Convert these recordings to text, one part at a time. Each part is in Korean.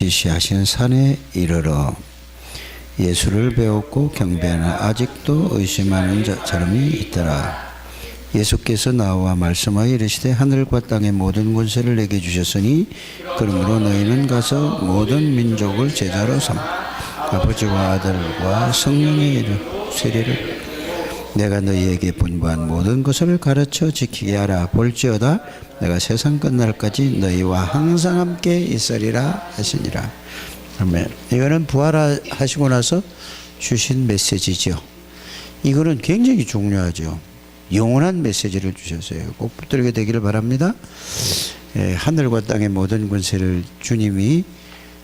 지시하신 산에 이르러 예수를 배웠고 경배하나 아직도 의심하는 사람이 있더라. 예수께서 나와 말씀하여 이르시되 하늘과 땅의 모든 권세를 내게 주셨으니 그러므로 너희는 가서 모든 민족을 제자로 삼 아버지와 아들과 성령의 이름 세례를 내가 너희에게 분부한 모든 것을 가르쳐 지키게 하라. 볼지어다 내가 세상 끝날까지 너희와 항상 함께 있으리라 하시니라. 아멘. 이거는 부활하시고 나서 주신 메시지죠. 이거는 굉장히 중요하죠. 영원한 메시지를 주셨어요. 꼭 붙들게 되기를 바랍니다. 하늘과 땅의 모든 권세를 주님이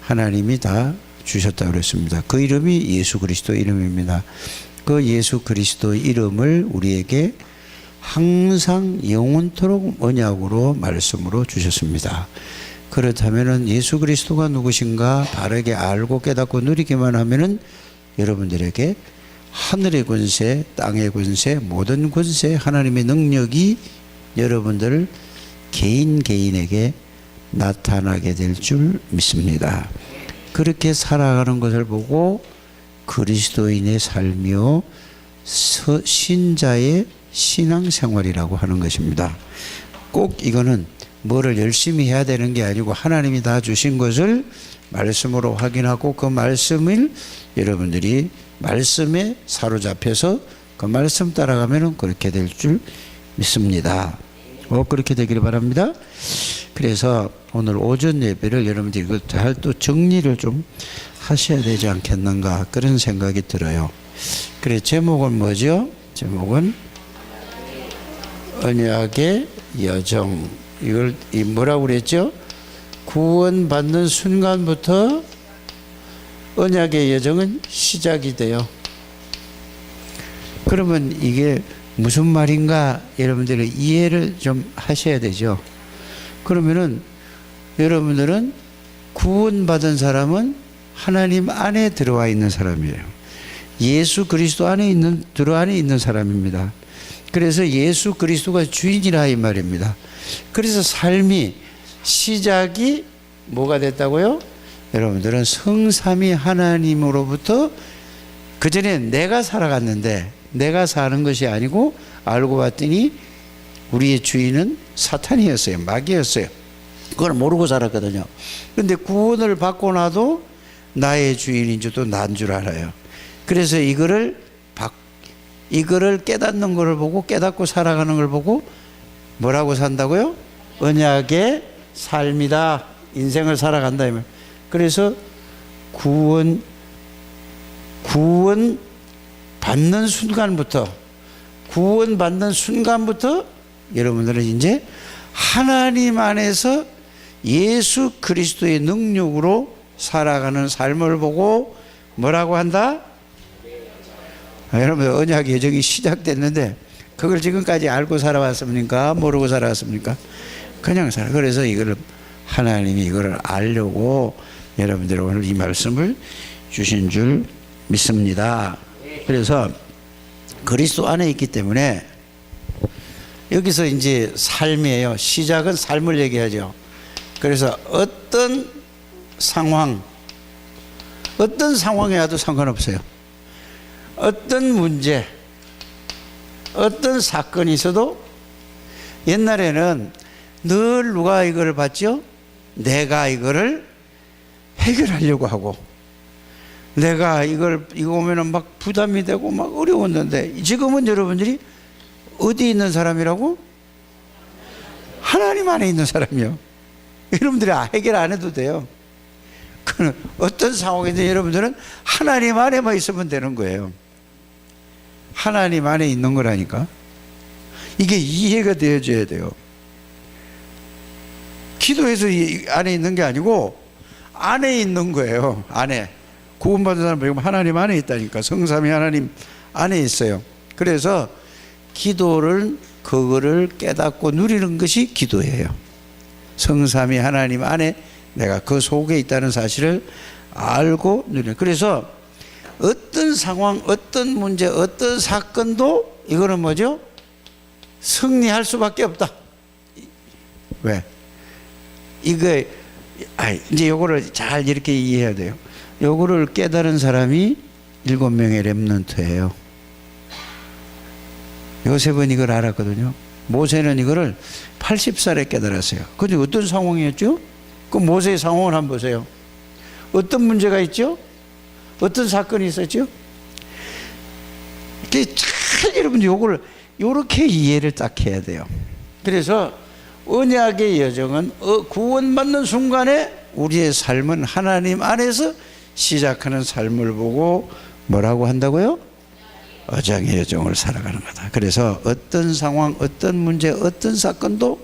하나님이 다 주셨다고 그랬습니다. 그 이름이 예수 그리스도 이름입니다. 그 예수 그리스도 이름을 우리에게 항상 영원토록 언약으로 말씀으로 주셨습니다. 그렇다면은 예수 그리스도가 누구신가 바르게 알고 깨닫고 누리기만 하면은 여러분들에게 하늘의 권세, 땅의 권세, 모든 권세, 하나님의 능력이 여러분들 개인에게 나타나게 될 줄 믿습니다. 그렇게 살아가는 것을 보고 그리스도인의 삶이요 신자의 신앙생활이라고 하는 것입니다. 꼭 이거는 뭐를 열심히 해야 되는 게 아니고 하나님이 다 주신 것을 말씀으로 확인하고 그 말씀을 여러분들이 말씀에 사로잡혀서 그 말씀 따라가면 그렇게 될 줄 믿습니다. 그렇게 되기를 바랍니다. 그래서 오늘 오전 예배를 여러분들이 이걸 잘 또 정리를 좀 하셔야 되지 않겠는가 그런 생각이 들어요. 그래 제목은 뭐죠? 제목은 언약의 여정. 이걸 뭐라고 그랬죠? 구원받는 순간부터 언약의 여정은 시작이 돼요. 그러면 이게 무슨 말인가 여러분들이 이해를 좀 하셔야 되죠. 그러면은 여러분들은 구원받은 사람은 하나님 안에 들어와 있는 사람이에요. 예수 그리스도 안에 있는 사람입니다. 그래서 예수 그리스도가 주인이라 이 말입니다. 그래서 삶이 시작이 뭐가 됐다고요? 여러분들은 성삼위 하나님으로부터 그전에 내가 살아갔는데 내가 사는 것이 아니고 알고 봤더니 우리의 주인은 사탄이었어요. 마귀였어요. 그걸 모르고 살았거든요. 그런데 구원을 받고 나도 나의 주인인 줄도 난 줄 알아요. 그래서 이거를 깨닫는 것을 보고 깨닫고 살아가는 걸 보고 뭐라고 산다고요? 언약의 삶이다. 인생을 살아간다. 그래서 구원 받는 순간부터 여러분들은 이제 하나님 안에서 예수 그리스도의 능력으로 살아가는 삶을 보고 뭐라고 한다? 여러분 언약의 여정이 시작됐는데 그걸 지금까지 알고 살아왔습니까? 모르고 살아왔습니까? 그냥 살아. 그래서 이거를 하나님이 이거를 알려고 여러분들 오늘 이 말씀을 주신 줄 믿습니다. 그래서 그리스도 안에 있기 때문에 여기서 이제 삶이에요. 시작은 삶을 얘기하죠. 그래서 어떤 상황에 와도 상관없어요. 어떤 문제, 어떤 사건이 있어도 옛날에는 늘 누가 이걸 봤죠? 내가 이거를 해결하려고 하고 내가 이거 오면은 막 부담이 되고 막 어려웠는데 지금은 여러분들이 어디 있는 사람이라고? 하나님 안에 있는 사람이요. 여러분들이 해결 안 해도 돼요. 어떤 상황인데 여러분들은 하나님 안에만 있으면 되는 거예요. 하나님 안에 있는 거라니까. 이게 이해가 되어져야 돼요. 기도해서 안에 있는 게 아니고 안에 있는 거예요. 안에. 구원받은 사람 하나님 안에 있다니까. 성삼위 하나님 안에 있어요. 그래서 기도를 그거를 깨닫고 누리는 것이 기도예요. 성삼위 하나님 안에 내가 그 속에 있다는 사실을 알고 누리는. 그래서 어떤 상황, 어떤 문제, 어떤 사건도 이거는 뭐죠? 승리할 수밖에 없다. 왜? 이게 이제 요거를 잘 이렇게 이해해야 돼요. 요거를 깨달은 사람이 7명의 렘넌트예요. 요셉은 이걸 알았거든요. 모세는 이거를 80살에 깨달았어요. 근데 어떤 상황이었죠? 그 모세의 상황을 한번 보세요. 어떤 문제가 있죠? 어떤 사건이 있었죠? 잘 여러분들 요걸 요렇게 이해를 딱 해야 돼요. 그래서 언약의 여정은 구원받는 순간에 우리의 삶은 하나님 안에서 시작하는 삶을 보고 뭐라고 한다고요? 언약의 여정을 살아가는 거다. 그래서 어떤 상황, 어떤 문제, 어떤 사건도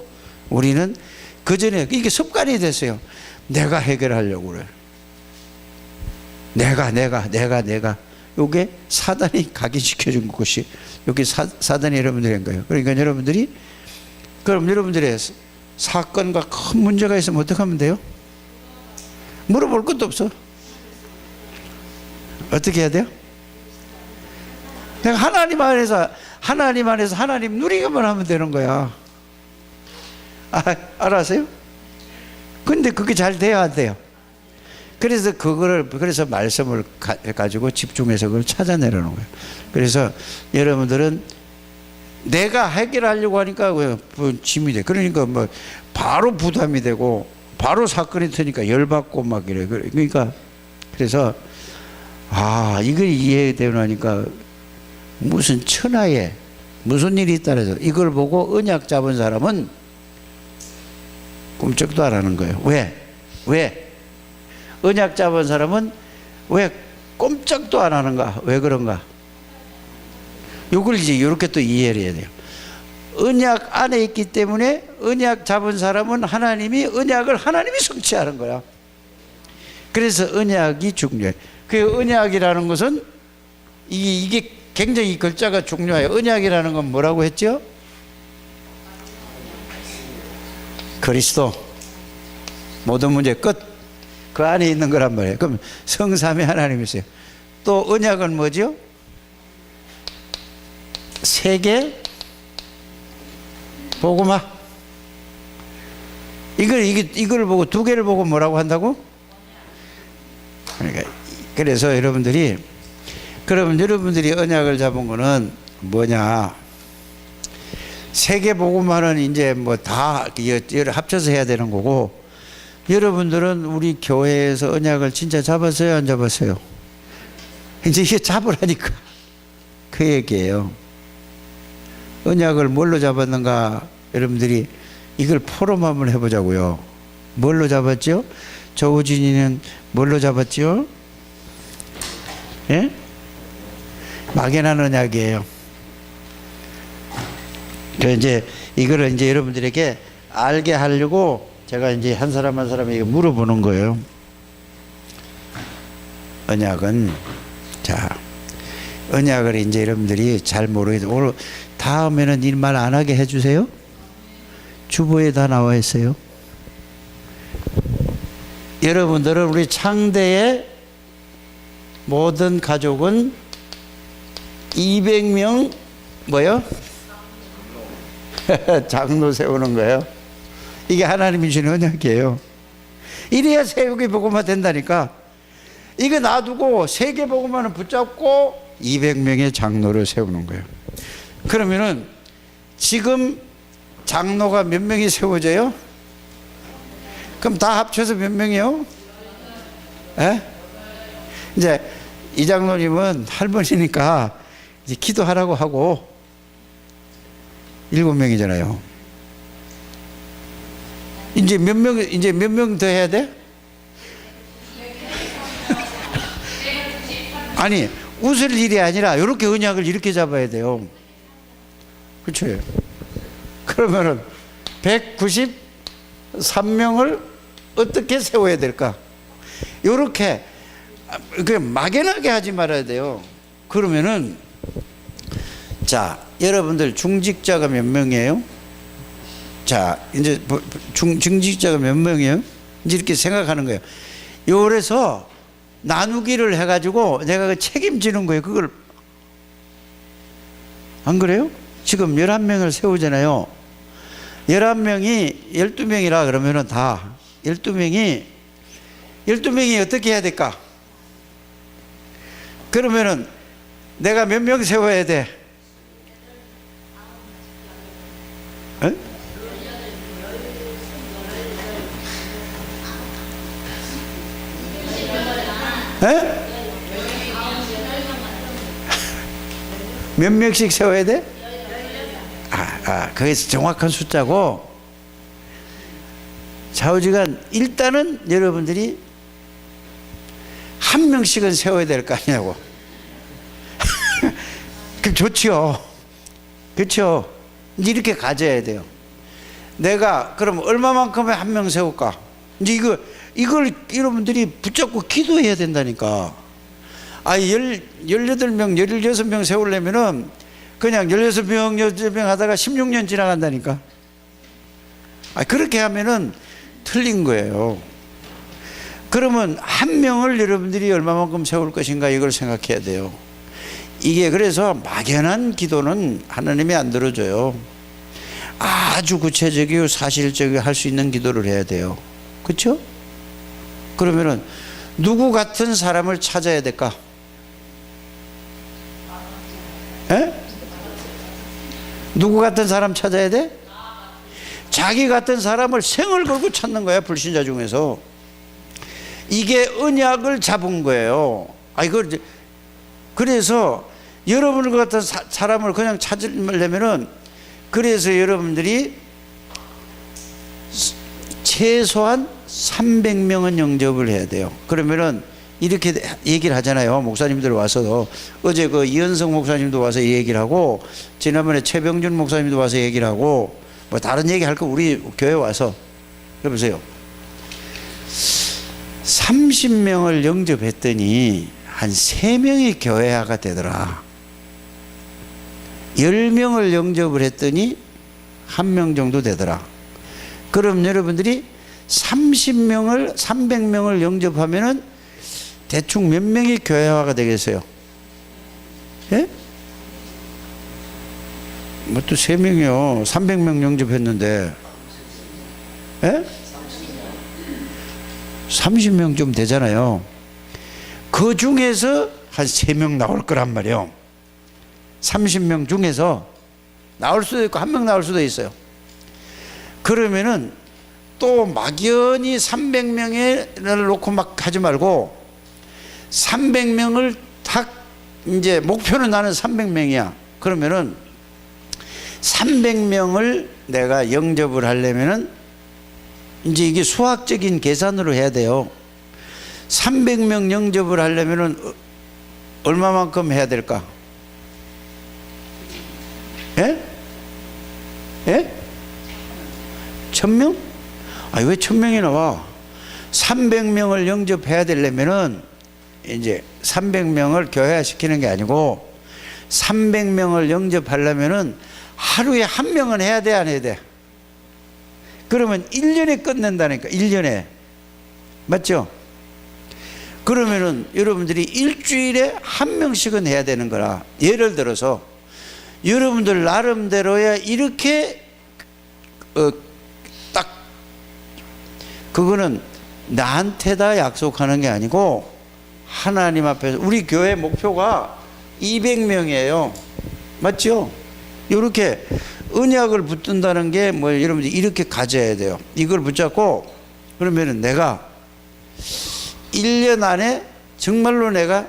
우리는 그 전에 이게 습관이 됐어요. 내가 해결하려고 그래. 내가. 요게 사단이 각인시켜준 것이 여기 사단이 여러분들이 한 거예요. 그러니까 여러분들이 그럼 여러분들의 사건과 큰 문제가 있으면 어떻게 하면 돼요? 물어볼 것도 없어. 어떻게 해야 돼요? 내가 하나님 안에서 하나님 누리기만 하면 되는 거야. 알았어요? 근데 그게 잘 돼야 안 돼요. 그래서 말씀을 가지고 집중해서 그걸 찾아내려는 거예요. 그래서 여러분들은 내가 해결하려고 하니까 짐이 돼. 그러니까 뭐 바로 부담이 되고 바로 사건이 터니까 열받고 막 이래. 그러니까 그래서 이걸 이해되려니까 무슨 천하에 무슨 일이 있다 해서 이걸 보고 언약 잡은 사람은 꿈쩍도 안 하는 거예요. 왜? 언약 잡은 사람은 왜 꼼짝도 안 하는가? 왜 그런가? 요걸 이제 이렇게 또 이해를 해야 돼요. 언약 안에 있기 때문에 언약 잡은 사람은 하나님이 성취하는 거야. 그래서 언약이 중요해. 그 언약이라는 것은 이게 굉장히 글자가 중요해요. 언약이라는 건 뭐라고 했죠? 그리스도. 모든 문제 끝. 그 안에 있는 거란 말이에요. 그럼 성삼위 하나님이세요. 또 언약은 뭐죠? 세계 복음화. 이걸 보고 두 개를 보고 뭐라고 한다고? 그러니까 그래서 여러분들이 언약을 잡은 거는 뭐냐? 세계 복음화는 이제 뭐 다 합쳐서 해야 되는 거고, 여러분들은 우리 교회에서 언약을 진짜 잡았어요, 안 잡았어요? 이제 이게 잡으라니까 그 얘기예요. 언약을 뭘로 잡았는가? 여러분들이 이걸 포럼 한번 해보자고요. 뭘로 잡았죠? 조우진이는 뭘로 잡았죠? 예? 막연한 언약이에요. 이제 이거를 이제 여러분들에게 알게 하려고 제가 이제 한 사람 한 사람에게 물어보는 거예요. 언약은, 언약을 이제 여러분들이 잘 모르겠어요. 오늘 다음에는 이 말 안 하게 해주세요. 주보에 다 나와 있어요. 여러분들은 우리 창대의 모든 가족은 200명 뭐요? 장로 세우는 거예요. 이게 하나님이 주는 언약이에요. 이래야 세계 복음화 된다니까. 이거 놔두고 세계 복음화는 붙잡고 200명의 장로를 세우는 거예요. 그러면은 지금 장로가 몇 명이 세워져요? 그럼 다 합쳐서 몇 명이요? 예? 이제 이 장로님은 할머니니까 이제 기도하라고 하고 7명이잖아요. 이제 몇 명 더 해야 돼? 아니, 웃을 일이 아니라 이렇게 언약을 이렇게 잡아야 돼요. 그렇죠? 그러면은 193명을 어떻게 세워야 될까? 이렇게 막연하게 하지 말아야 돼요. 그러면은 여러분들 중직자가 몇 명이에요? 이제 중직자가 몇 명이에요? 이제 이렇게 생각하는 거예요. 요래서 나누기를 해가지고 내가 그 책임지는 거예요. 그걸 안 그래요? 지금 11명을 세우잖아요. 11명이 12명이라 그러면은 다 12명이 어떻게 해야 될까? 그러면은 내가 몇 명 세워야 돼? 에? 에? 몇 명씩 세워야 돼? 그게 정확한 숫자고, 좌우지간 일단은 여러분들이 한 명씩은 세워야 될 거 아니냐고. 그럼 좋죠. 그렇죠. 이렇게 가져야 돼요. 내가 그럼 얼마만큼에 한 명 세울까? 이제 이걸 여러분들이 붙잡고 기도해야 된다니까. 18명, 16명 세우려면은 그냥 16명, 16명 하다가 16년 지나간다니까. 그렇게 하면은 틀린 거예요. 그러면 한 명을 여러분들이 얼마만큼 세울 것인가 이걸 생각해야 돼요. 이게 그래서 막연한 기도는 하나님이 안 들어줘요. 아주 구체적이고 사실적이고 할 수 있는 기도를 해야 돼요. 그렇죠? 그러면은 누구 같은 사람을 찾아야 될까? 에? 누구 같은 사람 찾아야 돼? 자기 같은 사람을 생을 걸고 찾는 거야, 불신자 중에서. 이게 언약을 잡은 거예요. 그래서 여러분 같은 사람을 그냥 찾으려면은, 그래서 여러분들이 최소한 300명은 영접을 해야 돼요. 그러면은 이렇게 얘기를 하잖아요. 목사님들 와서. 어제 그 이현성 목사님도 와서 얘기를 하고, 지난번에 최병준 목사님도 와서 얘기를 하고, 뭐 다른 얘기 할 거 우리 교회 와서 해보세요. 30명을 영접했더니 한 3명이 교회화가 되더라. 10명을 영접을 했더니 1명 정도 되더라. 그럼 여러분들이 30명을 300명을 영접하면은 대충 몇 명이 교회화가 되겠어요? 예? 뭐 또 3명이요. 300명 영접했는데, 예? 30명 좀 되잖아요. 그 중에서 한 3명 나올 거란 말이에요. 30명 중에서 나올 수도 있고 1명 나올 수도 있어요. 그러면은 또 막연히 300명을 놓고 막 하지 말고, 300명을 딱 이제 목표는 나는 300명이야. 그러면은 300명을 내가 영접을 하려면은 이제 이게 수학적인 계산으로 해야 돼요. 300명 영접을 하려면은 얼마만큼 해야 될까? 예? 예? 1000명? 왜 1000명이 나와? 300명을 영접해야 되려면은 이제 300명을 교회화시키는 게 아니고, 300명을 영접하려면은 하루에 1명은 해야 돼, 안 해야 돼? 그러면 1년에 끝낸다니까. 1년에. 맞죠? 그러면은 여러분들이 일주일에 1명씩은 해야 되는 거라. 예를 들어서 여러분들 나름대로야 이렇게 딱, 그거는 나한테다 약속하는 게 아니고 하나님 앞에서. 우리 교회 목표가 200명이에요. 맞죠? 이렇게 언약을 붙든다는 게 뭐 여러분들 이렇게 가져야 돼요. 이걸 붙잡고, 그러면은 내가 1년 안에 정말로 내가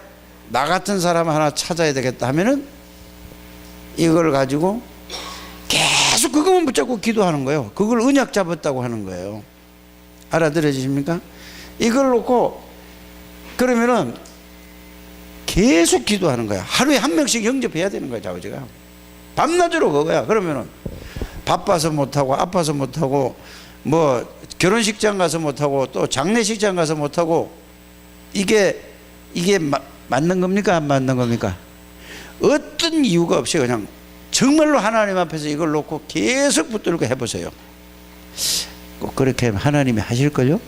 나 같은 사람 하나 찾아야 되겠다 하면은 이걸 가지고 계속 그것만 붙잡고 기도하는 거예요. 그걸 언약 잡았다고 하는 거예요. 알아들어지십니까? 이걸 놓고 그러면은 계속 기도하는 거야. 하루에 1명씩 영접해야 되는 거야, 좌우지가. 밤낮으로 그거야. 그러면은 바빠서 못하고 아파서 못하고 뭐 결혼식장 가서 못하고 또 장례식장 가서 못하고, 이게 맞는 겁니까? 안 맞는 겁니까? 어떤 이유가 없이 그냥 정말로 하나님 앞에서 이걸 놓고 계속 붙들고 해보세요. 꼭 그렇게 하나님이 하실걸요?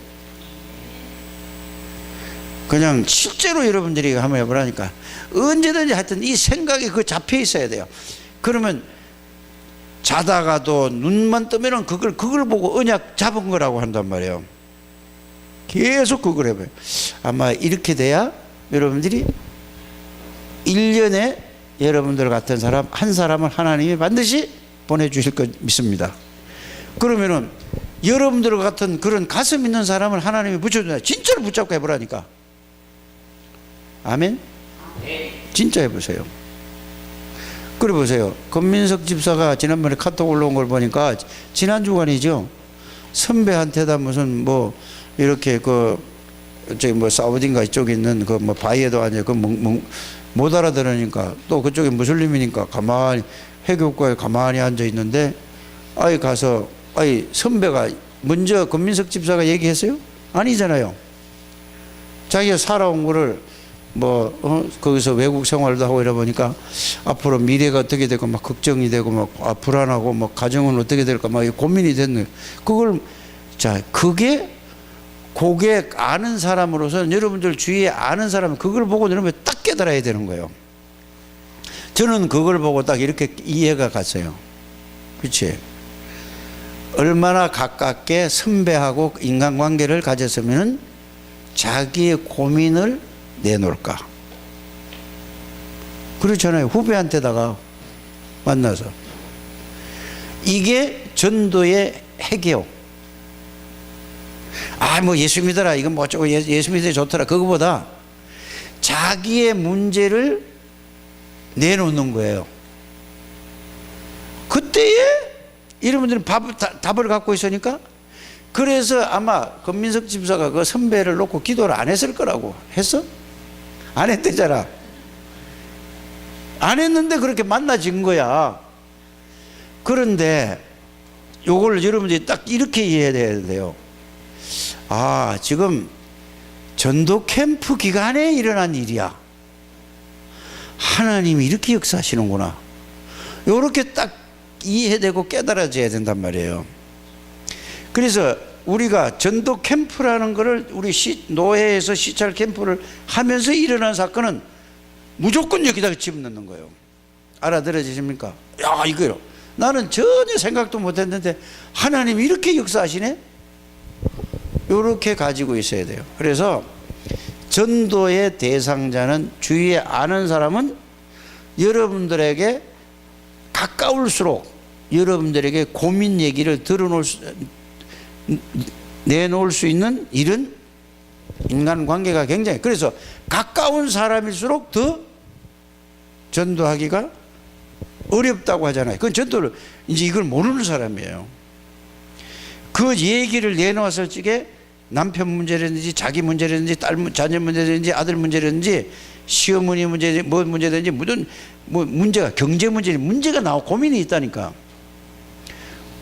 그냥 실제로 여러분들이 한번 해보라니까. 언제든지 하여튼 이 생각이 그 잡혀 있어야 돼요. 그러면 자다가도 눈만 뜨면은 그걸 보고 언약 잡은 거라고 한단 말이에요. 계속 그걸 해봐요. 아마 이렇게 돼야 여러분들이 1년에 여러분들 같은 사람 한 사람을 하나님이 반드시 보내주실 것 믿습니다. 그러면은 여러분들 같은 그런 가슴 있는 사람을 하나님이 붙여준다. 진짜로 붙잡고 해보라니까. 아멘? 진짜 해보세요. 그래 보세요. 권민석 집사가 지난번에 카톡 올라온 걸 보니까 지난 주간이죠. 선배한테다 무슨 뭐 이렇게 저기 뭐 사우디인가 이쪽에 있는 그 뭐 바이에도 앉아 못 알아들으니까 또 그쪽에 무슬림이니까 가만히 회교국가에 가만히 앉아 있는데 아이 가서 아이 선배가 먼저 권민석 집사가 얘기했어요? 아니잖아요. 자기가 살아온 거를 거기서 외국 생활도 하고 이러 보니까 앞으로 미래가 어떻게 되고 막 걱정이 되고 막 불안하고 막 가정은 어떻게 될까 막 고민이 됐네. 그게 아는 사람으로서 여러분들 주위에 아는 사람은 그걸 보고 여러분 딱 깨달아야 되는 거예요. 저는 그걸 보고 딱 이렇게 이해가 갔어요. 그렇지? 얼마나 가깝게 선배하고 인간관계를 가졌으면 자기의 고민을 내놓을까. 그렇잖아요. 후배한테다가 만나서. 이게 전도의 핵이요. 뭐 예수 믿어라. 이건 뭐 어쩌고 예수 믿어 좋더라. 그거보다 자기의 문제를 내놓는 거예요. 그때에 여러분들은 답을 갖고 있으니까. 그래서 아마 권민석 집사가 그 선배를 놓고 기도를 안 했을 거라고. 했어? 안 했대잖아. 안 했는데 그렇게 만나진 거야. 그런데 요걸 여러분들이 딱 이렇게 이해해야 돼요. 지금 전도 캠프 기간에 일어난 일이야. 하나님이 이렇게 역사하시는구나. 요렇게 딱 이해되고 깨달아져야 된단 말이에요. 그래서 우리가 전도 캠프라는 거를 우리 노회에서 시찰 캠프를 하면서 일어난 사건은 무조건 여기다가 집어넣는 거예요. 알아들어지십니까? 이거요. 나는 전혀 생각도 못했는데 하나님이 이렇게 역사하시네? 이렇게 가지고 있어야 돼요. 그래서 전도의 대상자는 주위에 아는 사람은 여러분들에게 가까울수록 여러분들에게 고민 얘기를 내놓을 수 있는 이런 인간관계가 굉장히, 그래서 가까운 사람일수록 더 전도하기가 어렵다고 하잖아요. 그건 전도를 이제 이걸 모르는 사람이에요. 그 얘기를 내놓았을 적에 남편 문제라든지 자기 문제라든지 자녀 문제라든지 아들 문제라든지 시어머니 문제든지 뭐 문제든지 무슨 문제가 경제 문제가 나오고 고민이 있다니까.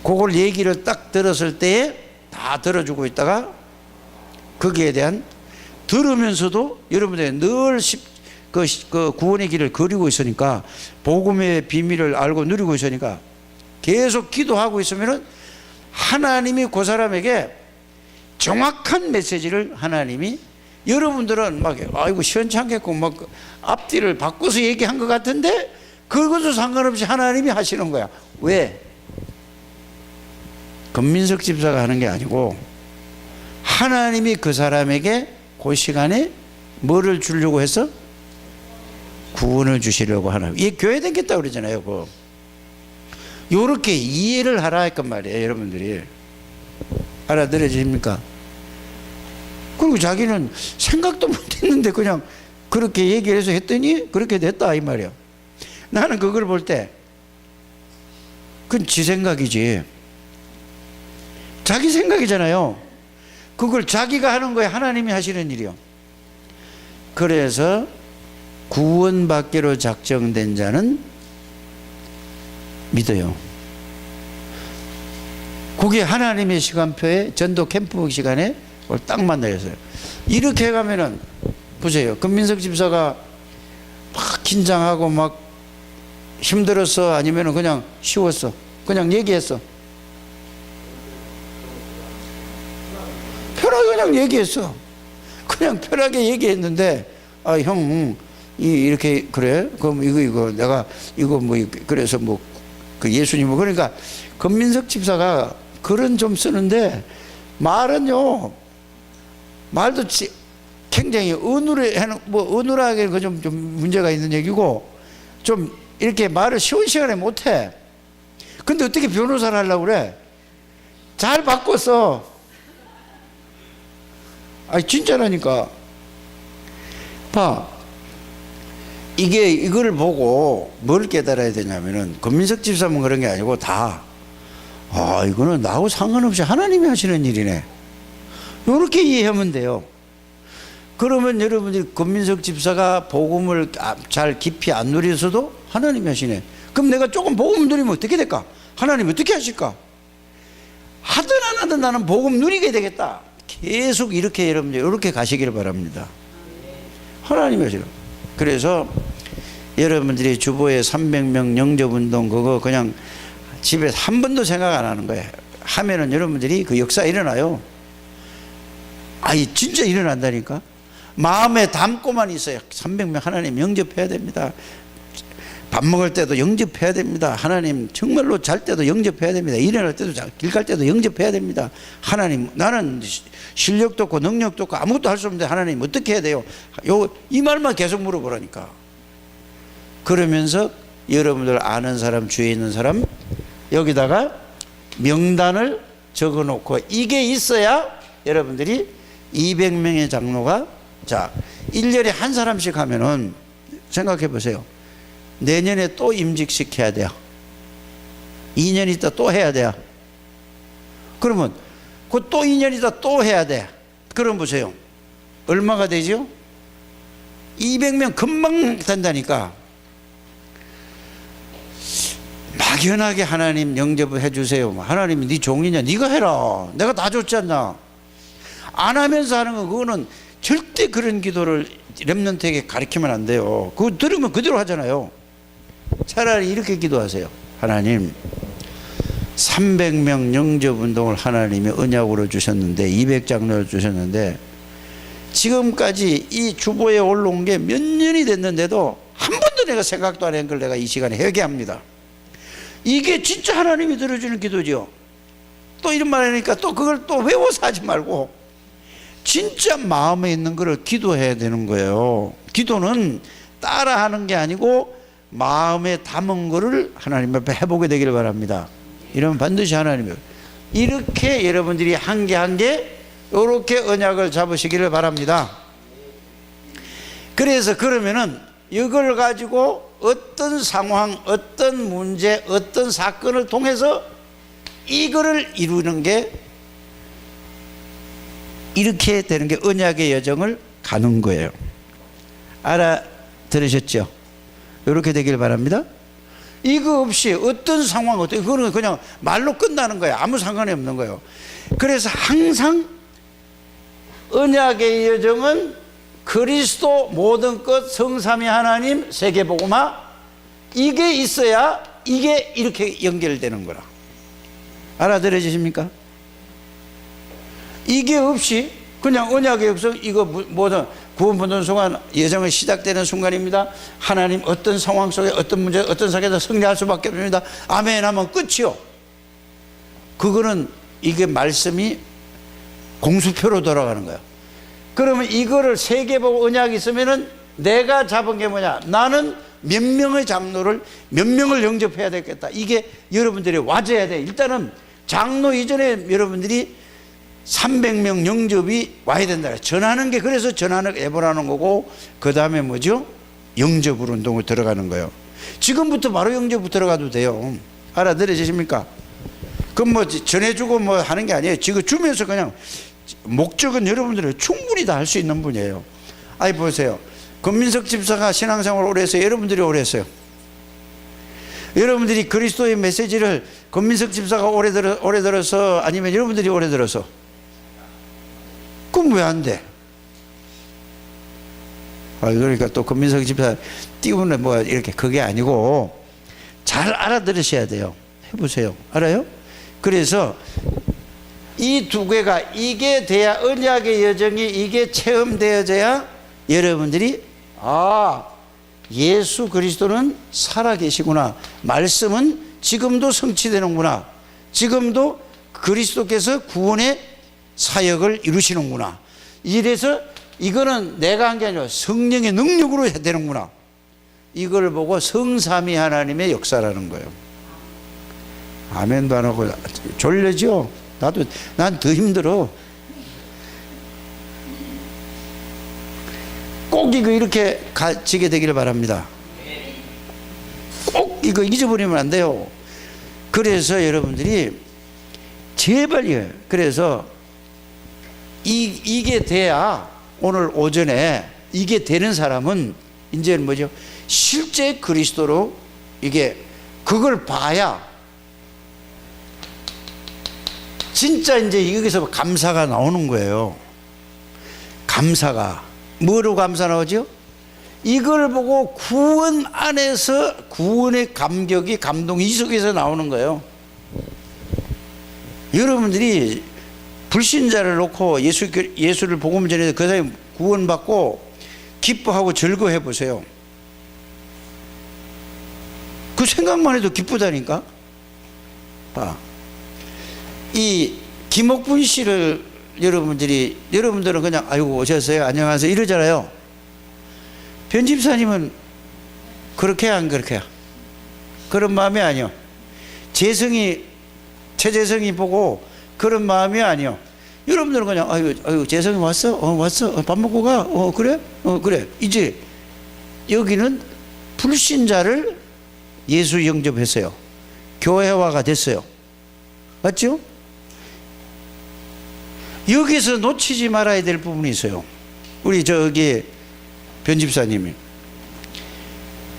그걸 얘기를 딱 들었을 때에 다 들어주고 있다가 거기에 대한 들으면서도 여러분들이 늘 그 구원의 길을 그리고 있으니까 복음의 비밀을 알고 누리고 있으니까 계속 기도하고 있으면은 하나님이 그 사람에게 정확한 메시지를 하나님이, 여러분들은 막 아이고 시원찮겠고 막 앞뒤를 바꿔서 얘기한 것 같은데 그것도 상관없이 하나님이 하시는 거야. 왜? 권민석 집사가 하는 게 아니고 하나님이 그 사람에게 그 시간에 뭐를 주려고 해서 구원을 주시려고 하나. 이게 교회 댕겼다 그러잖아요. 요렇게 이해를 하라 했단 말이에요. 여러분들이 알아들어집니까? 그리고 자기는 생각도 못했는데 그냥 그렇게 얘기해서 했더니 그렇게 됐다 이 말이야. 나는 그걸 볼 때 그건 지 생각이지. 자기 생각이잖아요. 그걸 자기가 하는 거에 하나님이 하시는 일이요. 그래서 구원받기로 작정된 자는 믿어요. 그게 하나님의 시간표에 전도 캠프 시간에 딱 만나였어요. 이렇게 해가면은 보세요. 권민석 집사가 막 긴장하고 막 힘들었어? 아니면은 그냥 쉬웠어? 그냥 얘기했어? 편하게 그냥 얘기했어. 그냥 편하게 얘기했는데 형 이렇게 그래? 그럼 이거 내가 이거 뭐 그래서 뭐 그 예수님 뭐 그러니까 권민석 집사가 글은 좀 쓰는데 말은요 말도 굉장히 어눌하게 좀 문제가 있는 얘기고, 좀 이렇게 말을 시원시원하게 못해. 근데 어떻게 변호사를 하려고 그래? 잘 바꿨어. 아니, 진짜라니까. 봐. 이거를 보고 뭘 깨달아야 되냐면은, 권민석 집사만 그런 게 아니고 이거는 나하고 상관없이 하나님이 하시는 일이네. 이렇게 이해하면 돼요. 그러면 여러분들이 권민석 집사가 복음을 잘 깊이 안 누려서도 하나님이 하시네. 그럼 내가 조금 복음 누리면 어떻게 될까? 하나님 어떻게 하실까? 하든 안 하든 나는 복음 누리게 되겠다. 계속 이렇게 여러분들 이렇게 가시기를 바랍니다. 하나님이 하시는. 그래서 여러분들이 주보에 300명 영접운동 그거 그냥 집에 한 번도 생각 안 하는 거예요. 하면은 여러분들이 그 역사 일어나요. 진짜 일어난다니까. 마음에 담고만 있어요. 300명 하나님 영접해야 됩니다. 밥 먹을 때도 영접해야 됩니다. 하나님 정말로 잘 때도 영접해야 됩니다. 일어날 때도 길 갈 때도 영접해야 됩니다. 하나님 나는 실력도 없고 능력도 없고 아무것도 할 수 없는데 하나님 어떻게 해야 돼요? 이 말만 계속 물어보라니까. 그러면서 여러분들 아는 사람, 주위에 있는 사람 여기다가 명단을 적어놓고 이게 있어야 여러분들이 200명의 장로가 1년에 한 사람씩 하면은 생각해 보세요. 내년에 또 임직시켜야 돼요. 2년 있다 또 해야 돼요. 그러면 그 또 2년 있다 또 해야 돼. 그럼 보세요. 얼마가 되죠? 200명 금방 된다니까. 막연하게 하나님 영접을 해주세요. 하나님이 네 종이냐? 네가 해라. 내가 다 줬지 않나? 안 하면서 하는 거 그거는 절대 그런 기도를 렘넌트에게 가르치면 안 돼요. 그거 들으면 그대로 하잖아요. 차라리 이렇게 기도하세요. 하나님 300명 영접운동을 하나님이 언약으로 주셨는데 200장로를 주셨는데 지금까지 이 주보에 올라온 게 몇 년이 됐는데도 한 번도 내가 생각도 안 한 걸 내가 이 시간에 회개합니다. 이게 진짜 하나님이 들어주는 기도죠. 또 이런 말 하니까 또 그걸 또 외워서 하지 말고 진짜 마음에 있는 거를 기도해야 되는 거예요. 기도는 따라하는 게 아니고 마음에 담은 거를 하나님 앞에 해보게 되기를 바랍니다. 이러면 반드시 하나님이 이렇게 여러분들이 한 개 한 개 이렇게 언약을 잡으시기를 바랍니다. 그래서 그러면은 이걸 가지고 어떤 상황, 어떤 문제, 어떤 사건을 통해서 이거를 이루는 게 이렇게 되는 게 언약의 여정을 가는 거예요. 알아들으셨죠? 이렇게 되길 바랍니다. 이거 없이 어떤 상황, 그거는 그냥 말로 끝나는 거예요. 아무 상관이 없는 거예요. 그래서 항상 언약의 여정은 그리스도 모든 것 성삼위 하나님 세계복음화 이게 있어야 이게 이렇게 연결되는 거라. 알아들으십니까? 이게 없이 그냥 언약의 역성 이거 뭐든 구원받는 순간 여정이 시작되는 순간입니다. 하나님 어떤 상황 속에 어떤 문제 어떤 사건에서 승리할 수밖에 없습니다. 아멘 하면 끝이요. 그거는 이게 말씀이 공수표로 돌아가는 거예요. 그러면 이거를 세계보고 언약이 있으면은 내가 잡은 게 뭐냐? 나는 몇 명의 장로를 몇 명을 영접해야 되겠다. 이게 여러분들이 와줘야 돼. 일단은 장로 이전에 여러분들이 300명 영접이 와야 된다. 전하는 게 그래서 전하는 애보라는 거고 그 다음에 뭐죠? 영접 운동으로 들어가는 거예요. 지금부터 바로 영접 들어가도 돼요. 알아들으십니까? 그럼 뭐 전해주고 뭐 하는 게 아니에요. 지금 주면서 그냥 목적은 여러분들은 충분히 다 할 수 있는 분이에요. 아니 보세요. 권민석 집사가 신앙생활 오래 했어요. 여러분들이 오래 했어요. 여러분들이 그리스도의 메시지를 권민석 집사가 오래 들어서 아니면 여러분들이 오래 들어서 그럼 왜 안 돼? 그러니까 또 권민석 집사 띄우는 뭐 이렇게 그게 아니고 잘 알아들으셔야 돼요. 해보세요. 알아요? 그래서 이 두 개가 이게 돼야 언약의 여정이 이게 체험되어져야 여러분들이 예수 그리스도는 살아계시구나. 말씀은 지금도 성취되는구나. 지금도 그리스도께서 구원의 사역을 이루시는구나. 이래서 이거는 내가 한 게 아니라 성령의 능력으로 해야 되는구나. 이걸 보고 성삼위 하나님의 역사라는 거예요. 아멘도 안 하고 졸려죠. 나도 난 더 힘들어. 꼭 이거 이렇게 가지게 되기를 바랍니다. 꼭 이거 잊어버리면 안 돼요. 그래서 여러분들이 제발요. 그래서 이게 돼야 오늘 오전에 이게 되는 사람은 이제는 뭐죠? 실제 그리스도로 이게 그걸 봐야 진짜 이제 여기서 감사가 나오는 거예요. 감사가 뭐로 감사 나오죠? 이걸 보고 구원 안에서 구원의 감격이 감동이 이 속에서 나오는 거예요. 여러분들이 불신자를 놓고 예수를 복음 전해서 그 사람이 구원받고 기뻐하고 즐거워해 보세요. 그 생각만 해도 기쁘다니까. 이 김옥분 씨를 여러분들은 그냥 아이고 오셨어요 안녕하세요 이러잖아요. 변집사님은 그렇게 안 그렇게 그런 마음이 아니요. 최재성이 보고 그런 마음이 아니요. 여러분들은 그냥 아이고 재성이 왔어? 왔어? 밥 먹고 가? 그래? 그래. 이제 여기는 불신자를 예수 영접했어요. 교회화가 됐어요. 맞죠? 여기서 놓치지 말아야 될 부분이 있어요. 우리 저기 변집사님이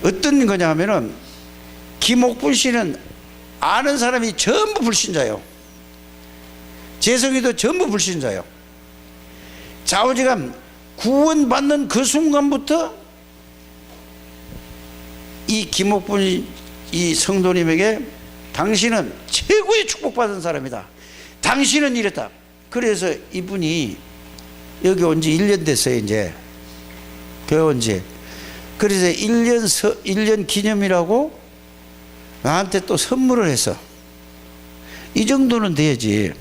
어떤 거냐 하면은 김옥분 씨는 아는 사람이 전부 불신자예요. 재성이도 전부 불신자예요. 좌우지간 구원받는 그 순간부터 이 김옥분 이 성도님에게 당신은 최고의 축복받은 사람이다. 당신은 이랬다. 그래서 이분이 여기 온 지 1년 됐어요. 이제 교회 온 지. 그래서 1년 기념이라고 나한테 또 선물을 했어. 이 정도는 돼야지.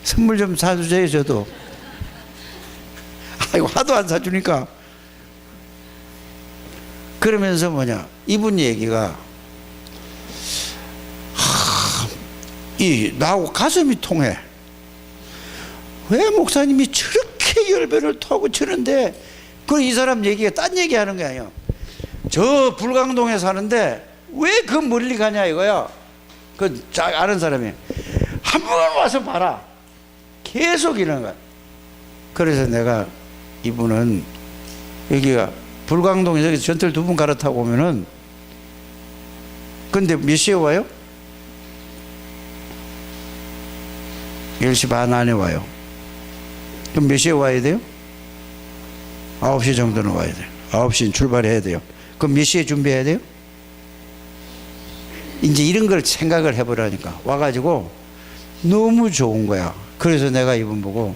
선물 좀 사주세요. 저도. 아이고 하도 안 사주니까. 그러면서 뭐냐 이분 얘기가 나하고 가슴이 통해. 왜 목사님이 저렇게 열변을 토하고 치는데 그 이 사람 얘기가 딴 얘기하는 게 아니야. 저 불광동에 사는데 왜 그 멀리 가냐 이거야. 그 아는 사람이 한 번 와서 봐라. 계속 이러는 거야. 그래서 내가 이분은 여기가 불광동에 저기 전철 2번 갈아타고 오면은 근데 몇 시에 와요? 10시 반 안에 와요. 그럼 몇 시에 와야 돼요? 9시 정도는 와야 돼요. 9시는 출발해야 돼요. 그럼 몇 시에 준비해야 돼요? 이제 이런 걸 생각을 해보라니까. 와가지고 너무 좋은 거야. 그래서 내가 이분 보고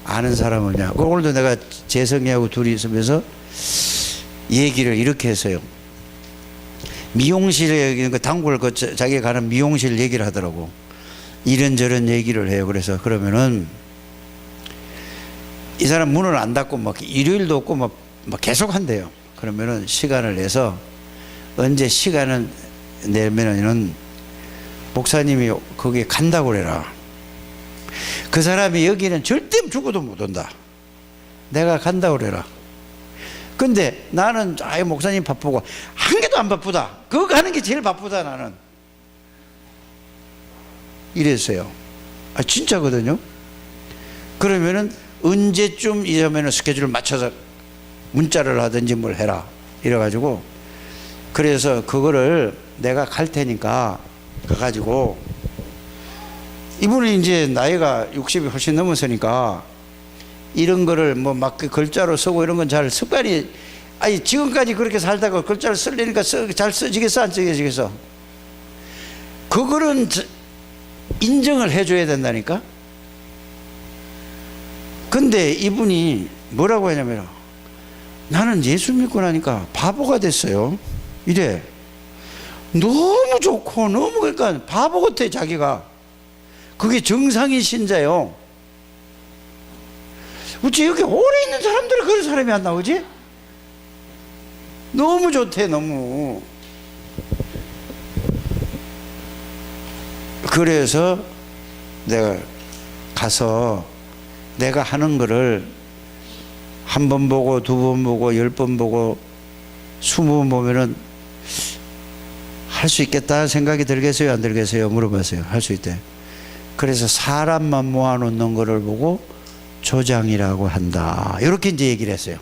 아는 사람이냐. 오늘도 내가 재성이하고 둘이 있으면서 얘기를 이렇게 했어요. 미용실에 단골 자기가 가는 미용실 얘기를 하더라고. 이런저런 얘기를 해요. 그래서 그러면은 이 사람 문을 안 닫고 막 일요일도 없고 막 계속 한대요. 그러면은 시간을 내서 언제 시간을 내면은 목사님이 거기에 간다고 그래라. 그 사람이 여기는 절대 죽어도 못 온다. 내가 간다고 그래라. 근데 나는 아예 목사님 바쁘고 한 개도 안 바쁘다. 그거 가는 게 제일 바쁘다 나는. 이랬어요. 진짜거든요. 그러면은 언제쯤 이러면은 스케줄을 맞춰서 문자를 하든지 뭘 해라. 이래가지고 그래서 그거를 내가 갈 테니까 가가지고 이분은 이제 나이가 60이 훨씬 넘었으니까 이런 거를 뭐 막 글자로 쓰고 이런 건 잘 습관이 지금까지 그렇게 살다가 글자를 쓰려니까 잘 써지겠어 안 써지겠어? 그거는 인정을 해줘야 된다니까. 근데 이분이 뭐라고 하냐면 나는 예수 믿고 나니까 바보가 됐어요. 이래. 너무 좋고 너무 그러니까 바보 같아 자기가. 그게 정상인 신자요. 어째 여기 오래 있는 사람들은 그런 사람이 안 나오지? 너무 좋대, 너무. 그래서 내가 가서 내가 하는 거를 한 번 보고, 두 번 보고, 10번 보고, 20번 보면은 할 수 있겠다 생각이 들겠어요, 안 들겠어요? 물어봤어요. 할 수 있대. 그래서 사람만 모아놓는 거를 보고 조장이라고 한다, 이렇게 이제 얘기를 했어요.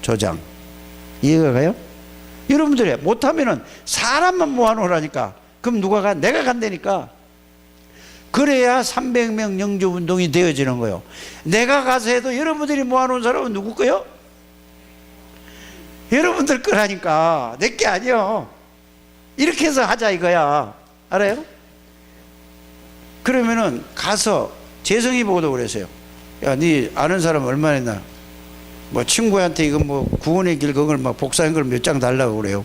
조장. 이해가 가요? 여러분들이 못하면은 사람만 모아놓으라니까. 그럼 누가 가? 내가 간다니까. 그래야 300명 영주운동이 되어지는 거예요. 내가 가서 해도 여러분들이 모아놓은 사람은 누구 거요? 여러분들 거라니까. 내 게 아니요. 이렇게 해서 하자 이거야. 알아요? 그러면은 가서 재성이 보고도 그랬어요. 야, 네 아는 사람 얼마나 있나? 뭐 친구한테 이거 뭐 구원의 길 그걸 막 복사한 걸 몇 장 달라고 그래요.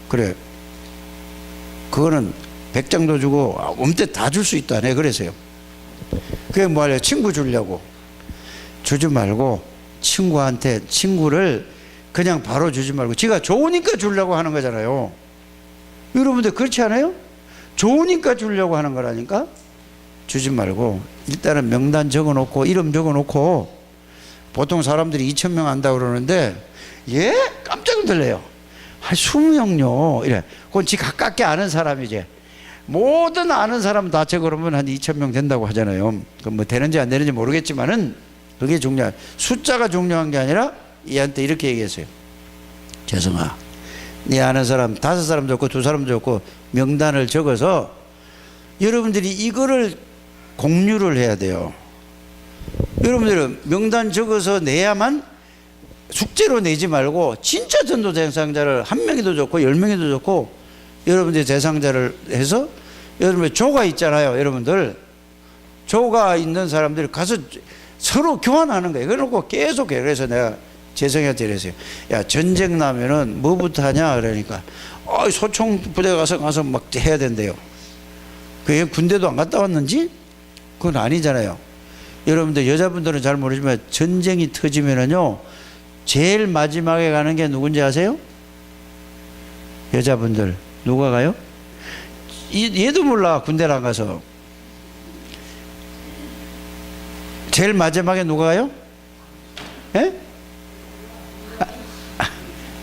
그래. 그거는 100장도 주고 엄때 다 줄 수 있다. 네, 그래서요. 그게 뭐하려? 친구 주려고. 주지 말고 친구한테, 친구를 그냥 바로 주지 말고 지가 좋으니까 주려고 하는 거잖아요. 여러분들 그렇지 않아요? 좋으니까 주려고 하는 거라니까. 주지 말고 일단은 명단 적어놓고 이름 적어놓고, 보통 사람들이 2,000명 한다고 그러는데 예? 깜짝 놀래요. 한 20명요 이래. 그건 지 가깝게 아는 사람이지. 모든 아는 사람 다 적으면 한 2,000명 된다고 하잖아요. 그 뭐 되는지 안 되는지 모르겠지만은 그게 중요한, 숫자가 중요한 게 아니라 얘한테 이렇게 얘기했어요. 재성아, 네 아는 사람 5사람 적고 2사람 적고 명단을 적어서 여러분들이 이거를 공유를 해야 돼요. 여러분들은 명단 적어서 내야만, 숙제로 내지 말고 진짜 전도 대상자를 1명이도 좋고 10명이도 좋고 여러분들이 대상자를 해서, 여러분들 조가 있잖아요. 여러분들 조가 있는 사람들이 가서 서로 교환하는 거예요. 그래놓고 계속 해. 그래서 내가 재성이한테 이랬어요. 야, 전쟁 나면은 뭐부터 하냐 그러니까 소총 부대 가서 막 해야 된대요. 그게 군대도 안 갔다 왔는지? 그건 아니잖아요. 여러분들 여자분들은 잘 모르지만 전쟁이 터지면은요 제일 마지막에 가는 게 누군지 아세요? 여자분들. 누가 가요? 얘도 몰라. 군대를 안 가서. 제일 마지막에 누가 가요? 예?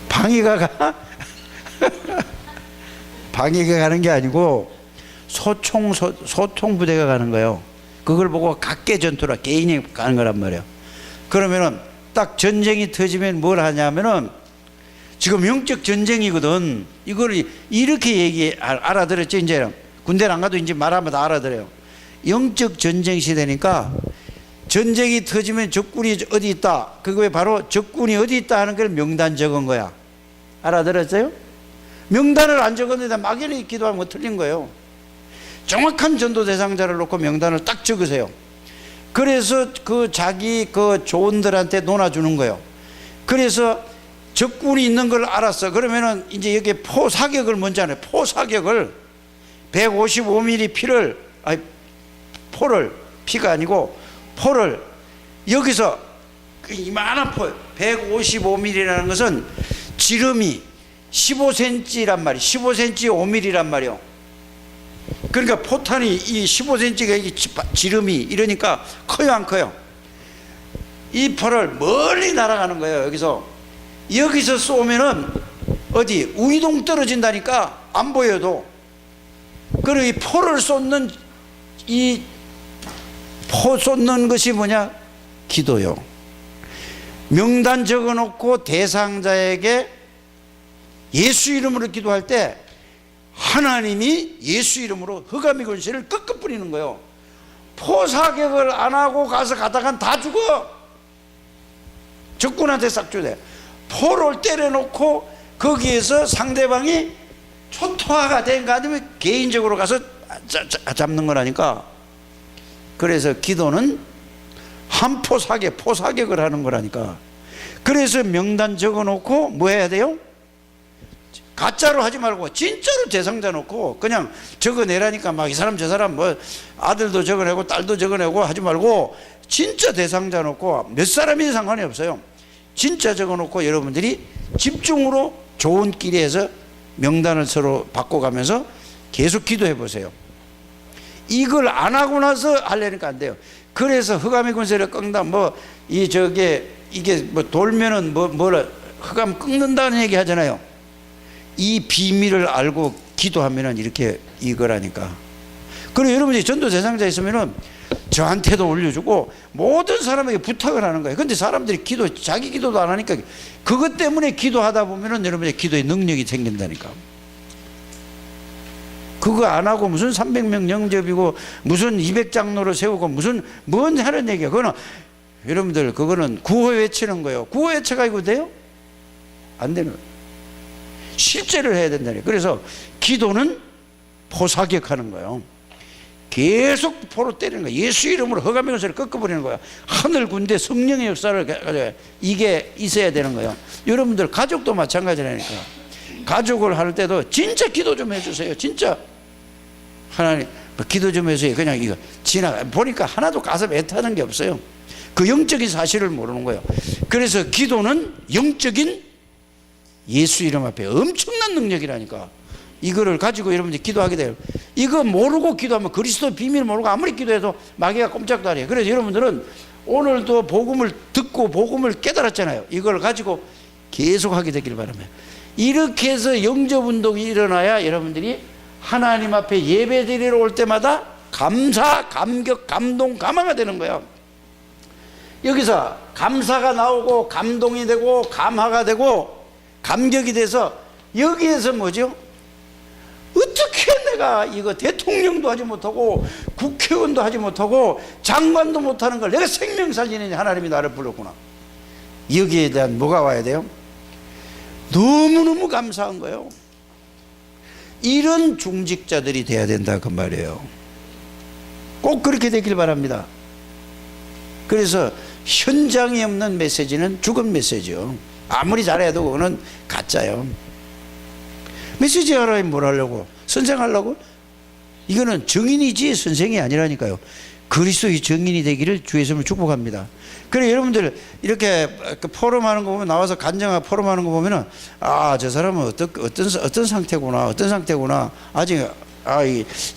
방위가 가? 방위가 가는 게 아니고 소총 부대가 가는 거예요. 그걸 보고 각계 전투라 개인이 가는 거란 말이에요. 그러면은 딱 전쟁이 터지면 뭘 하냐면은, 지금 영적 전쟁이거든. 이걸 이렇게 알아들었죠. 이제 군대를 안 가도 이제 말하면 다 알아들어요. 영적 전쟁 시대니까 전쟁이 터지면 적군이 어디 있다. 그거에 바로 적군이 어디 있다 하는 걸 명단 적은 거야. 알아들었어요? 명단을 안 적었는데 막연히 기도하면 틀린 거예요. 정확한 전도 대상자를 놓고 명단을 딱 적으세요. 그래서 그 자기 그 조원들한테 논아주는 거예요. 그래서 적군이 있는 걸 알았어. 그러면은 이제 여기 포사격을 먼저 하네. 포사격을 155mm 포를, 피가 아니고 포를 여기서 이만한 포, 155mm라는 것은 지름이 15cm란 말이에요. 15cm 5mm란 말이에요. 그러니까 포탄이 이 15cm가 지름이 이러니까 커요, 안 커요? 이 포를 멀리 날아가는 거예요. 여기서 쏘면은 어디 우이동 떨어진다니까. 안 보여도. 그리고 이 포를 쏘는, 이 포 쏘는 것이 뭐냐? 기도요. 명단 적어놓고 대상자에게 예수 이름으로 기도할 때 하나님이 예수 이름으로 흑암의 권세를 끄끄 뿌리는 거예요. 포사격을 안 하고 가다간 다 죽어. 적군한테 싹 주대. 포를 때려놓고 거기에서 상대방이 초토화가 된가 아니면 개인적으로 가서 잡는 거라니까. 그래서 기도는 한 포사격을 하는 거라니까. 그래서 명단 적어놓고 뭐 해야 돼요? 가짜로 하지 말고 진짜로 대상자 놓고 그냥 적어내라니까. 막 이 사람 저 사람 뭐 아들도 적어내고 딸도 적어내고 하지 말고 진짜 대상자 놓고 몇 사람이 상관이 없어요. 진짜 적어놓고 여러분들이 집중으로 좋은 길에서 명단을 서로 바꿔가면서 계속 기도해 보세요. 이걸 안 하고 나서 하려니까 안 돼요. 그래서 흑암의 권세를 꺾는다, 이게 뭐 돌면은 뭐라 흑암 꺾는다는 얘기 하잖아요. 이 비밀을 알고 기도하면은 이렇게 이거라니까. 그리고 여러분들이 전도 대상자 있으면은 저한테도 올려주고 모든 사람에게 부탁을 하는 거예요. 근데 사람들이 자기 기도도 안 하니까 그것 때문에 기도하다 보면은 여러분의 기도의 능력이 생긴다니까. 그거 안 하고 무슨 300명 영접이고 무슨 200장로를 세우고 뭔 하는 얘기야. 그거는 여러분들 그거는 구호 외치는 거예요. 구호 외쳐가지고 돼요? 안 되는 거예요. 실제를 해야 된다니까. 그래서 기도는 포사격하는 거예요. 계속 포로 때리는 거야. 예수 이름으로 흑암의 권세를 꺾어버리는 거야. 하늘 군대 성령의 역사를 가져야 이게 있어야 되는 거예요. 여러분들 가족도 마찬가지라니까. 가족을 할 때도 진짜 기도 좀 해주세요. 진짜 하나님 기도 좀 해주세요. 그냥 이거 보니까 하나도 가슴 애타는 게 없어요. 그 영적인 사실을 모르는 거예요. 그래서 기도는 영적인 예수 이름 앞에 엄청난 능력이라니까. 이거를 가지고 여러분들이 기도하게 돼요. 이거 모르고 기도하면 그리스도 비밀 모르고 아무리 기도해도 마귀가 꼼짝도 안 해요. 그래서 여러분들은 오늘도 복음을 듣고 복음을 깨달았잖아요. 이걸 가지고 계속 하게 되길 바랍니다. 이렇게 해서 영접운동이 일어나야 여러분들이 하나님 앞에 예배 드리러 올 때마다 감사, 감격, 감동, 감화가 되는 거예요. 여기서 감사가 나오고 감동이 되고 감화가 되고 감격이 돼서 여기에서 뭐죠? 어떻게 내가 이거 대통령도 하지 못하고 국회의원도 하지 못하고 장관도 못하는 걸 내가 생명 살리는 하나님이 나를 불렀구나. 여기에 대한 뭐가 와야 돼요? 너무너무 감사한 거예요. 이런 중직자들이 돼야 된다 그 말이에요. 꼭 그렇게 되길 바랍니다. 그래서 현장이 없는 메시지는 죽은 메시지요. 아무리 잘해도 그거는 가짜요. 메시지 하라면 뭘 하려고? 선생하려고? 이거는 정인이지 선생이 아니라니까요. 그리스도의 정인이 되기를 주의 이름으로 축복합니다. 그래 여러분들 이렇게 포럼하는 거 보면 나와서 간증하고 포럼하는 거 보면은 저 사람은 어떤 상태구나 아직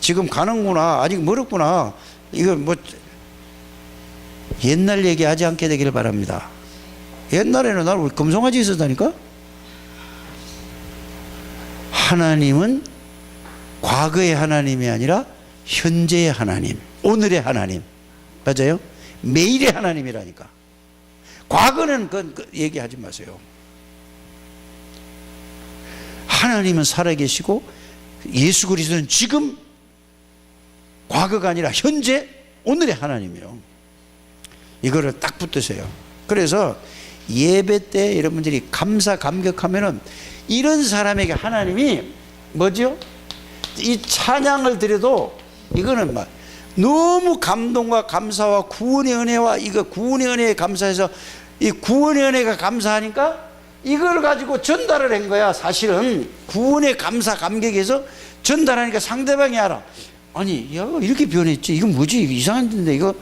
지금 가는구나 아직 멀었구나. 이거 뭐 옛날 얘기하지 않게 되기를 바랍니다. 옛날에는 나를 금송아지 있었다니까. 하나님은 과거의 하나님이 아니라 현재의 하나님, 오늘의 하나님, 맞아요? 매일의 하나님이라니까. 과거는 그 얘기하지 마세요. 하나님은 살아계시고 예수 그리스도는 지금 과거가 아니라 현재 오늘의 하나님이에요. 이거를 딱 붙드세요. 그래서 예배 때 여러분들이 감사 감격하면은 이런 사람에게 하나님이 뭐죠? 이 찬양을 드려도 이거는 막 너무 감동과 감사와 구원의 은혜와 이거 구원의 은혜에 감사해서 이 구원의 은혜가 감사하니까 이걸 가지고 전달을 한 거야. 사실은 구원의 감사 감격에서 전달하니까 상대방이 알아. 아니 야 이렇게 변했지. 이건 뭐지? 이상한데 이거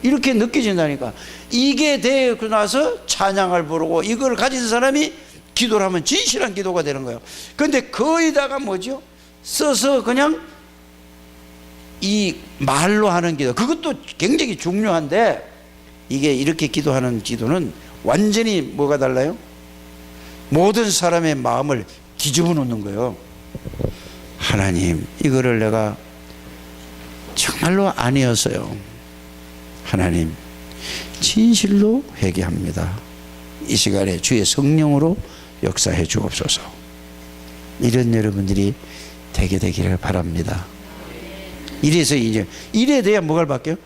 이렇게 느껴진다니까. 이게 되고 나서 찬양을 부르고 이걸 가진 사람이 기도를 하면 진실한 기도가 되는 거예요. 그런데 거의다가 뭐죠? 써서 그냥 이 말로 하는 기도, 그것도 굉장히 중요한데 이게 이렇게 기도하는 기도는 완전히 뭐가 달라요? 모든 사람의 마음을 뒤집어 놓는 거예요. 하나님 이거를 내가 정말로 아니었어요. 하나님 진실로 회개합니다. 이 시간에 주의 성령으로 역사해 주옵소서. 이런 여러분들이 되게 되기를 바랍니다. 이래서 이제 이래 돼야 뭐가 바뀌어요?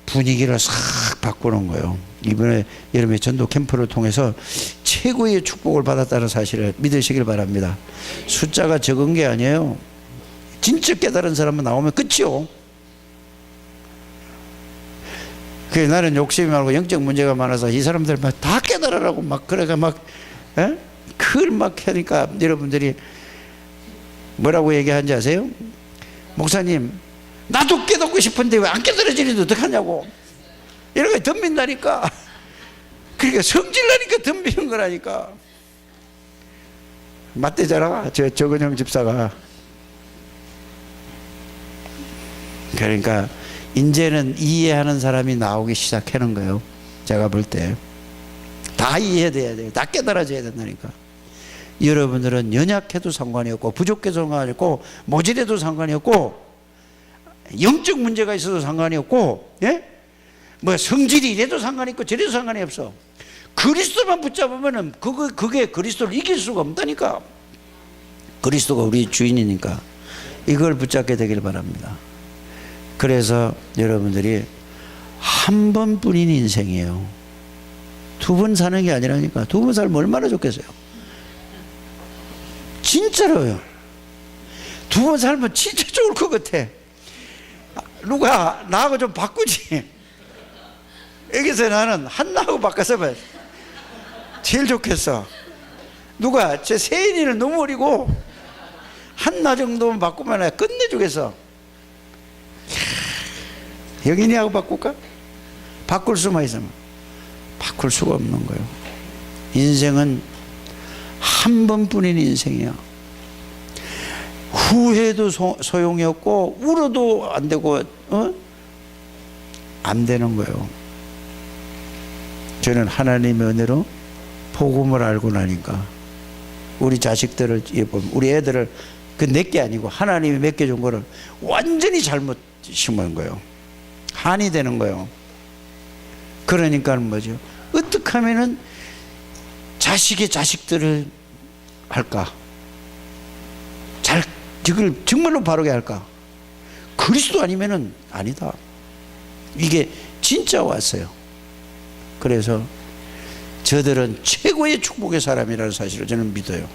분위기를 싹 바꾸는 거예요. 이번에 여름에 전도 캠프를 통해서 최고의 축복을 받았다는 사실을 믿으시길 바랍니다. 숫자가 적은 게 아니에요. 진짜 깨달은 사람만 나오면 끝이요. 그래서 나는 욕심이 많고 영적 문제가 많아서 이 사람들 막 다 깨달으라고 막 그래가 막 그걸 막 하니까 여러분들이 뭐라고 얘기하는지 아세요? 목사님 나도 깨닫고 싶은데 왜 안 깨달아지는데 어떡하냐고. 이런 거 덤빈다니까. 그러니까 성질나니까 덤비는 거라니까. 맞대잖아, 정은영 집사가. 그러니까 이제는 이해하는 사람이 나오기 시작하는 거예요. 제가 볼 때 다 이해돼야 돼요. 다 깨달아져야 된다니까. 여러분들은 연약해도 상관이 없고, 부족해도 상관이 없고, 모질해도 상관이 없고, 영적 문제가 있어도 상관이 없고, 예? 뭐 성질이 이래도 상관이 있고 저래도 상관이 없어. 그리스도만 붙잡으면은 그게 그리스도를 이길 수가 없다니까. 그리스도가 우리 주인이니까 이걸 붙잡게 되길 바랍니다. 그래서 여러분들이 한 번뿐인 인생이에요. 두 번 사는 게 아니라니까. 두 번 살면 얼마나 좋겠어요. 진짜로요. 두 번 살면 진짜 좋을 것 같아. 누가 나하고 좀 바꾸지. 여기서 나는 한나하고 바꿔서 봐. 제일 좋겠어. 누가 제 세인이는 너무 어리고 한나 정도만 바꾸면 끝내주겠어. 영인이하고 바꿀까? 바꿀 수만 있으면. 바꿀 수가 없는 거예요. 인생은 한 번뿐인 인생이야. 후회도 소용이 없고 울어도 안 되고 안 되는 거예요. 저는 하나님의 은혜로 복음을 알고 나니까 우리 자식들을, 우리 애들을 그 내게 아니고 하나님이 맡겨준 거를 완전히 잘못 심은 거예요. 한이 되는 거예요. 그러니까 뭐죠? 어떻게 하면은 자식의 자식들을 할까? 이걸 정말로 바르게 할까? 그리스도 아니면은 아니다. 이게 진짜 왔어요. 그래서 저들은 최고의 축복의 사람이라는 사실을 저는 믿어요.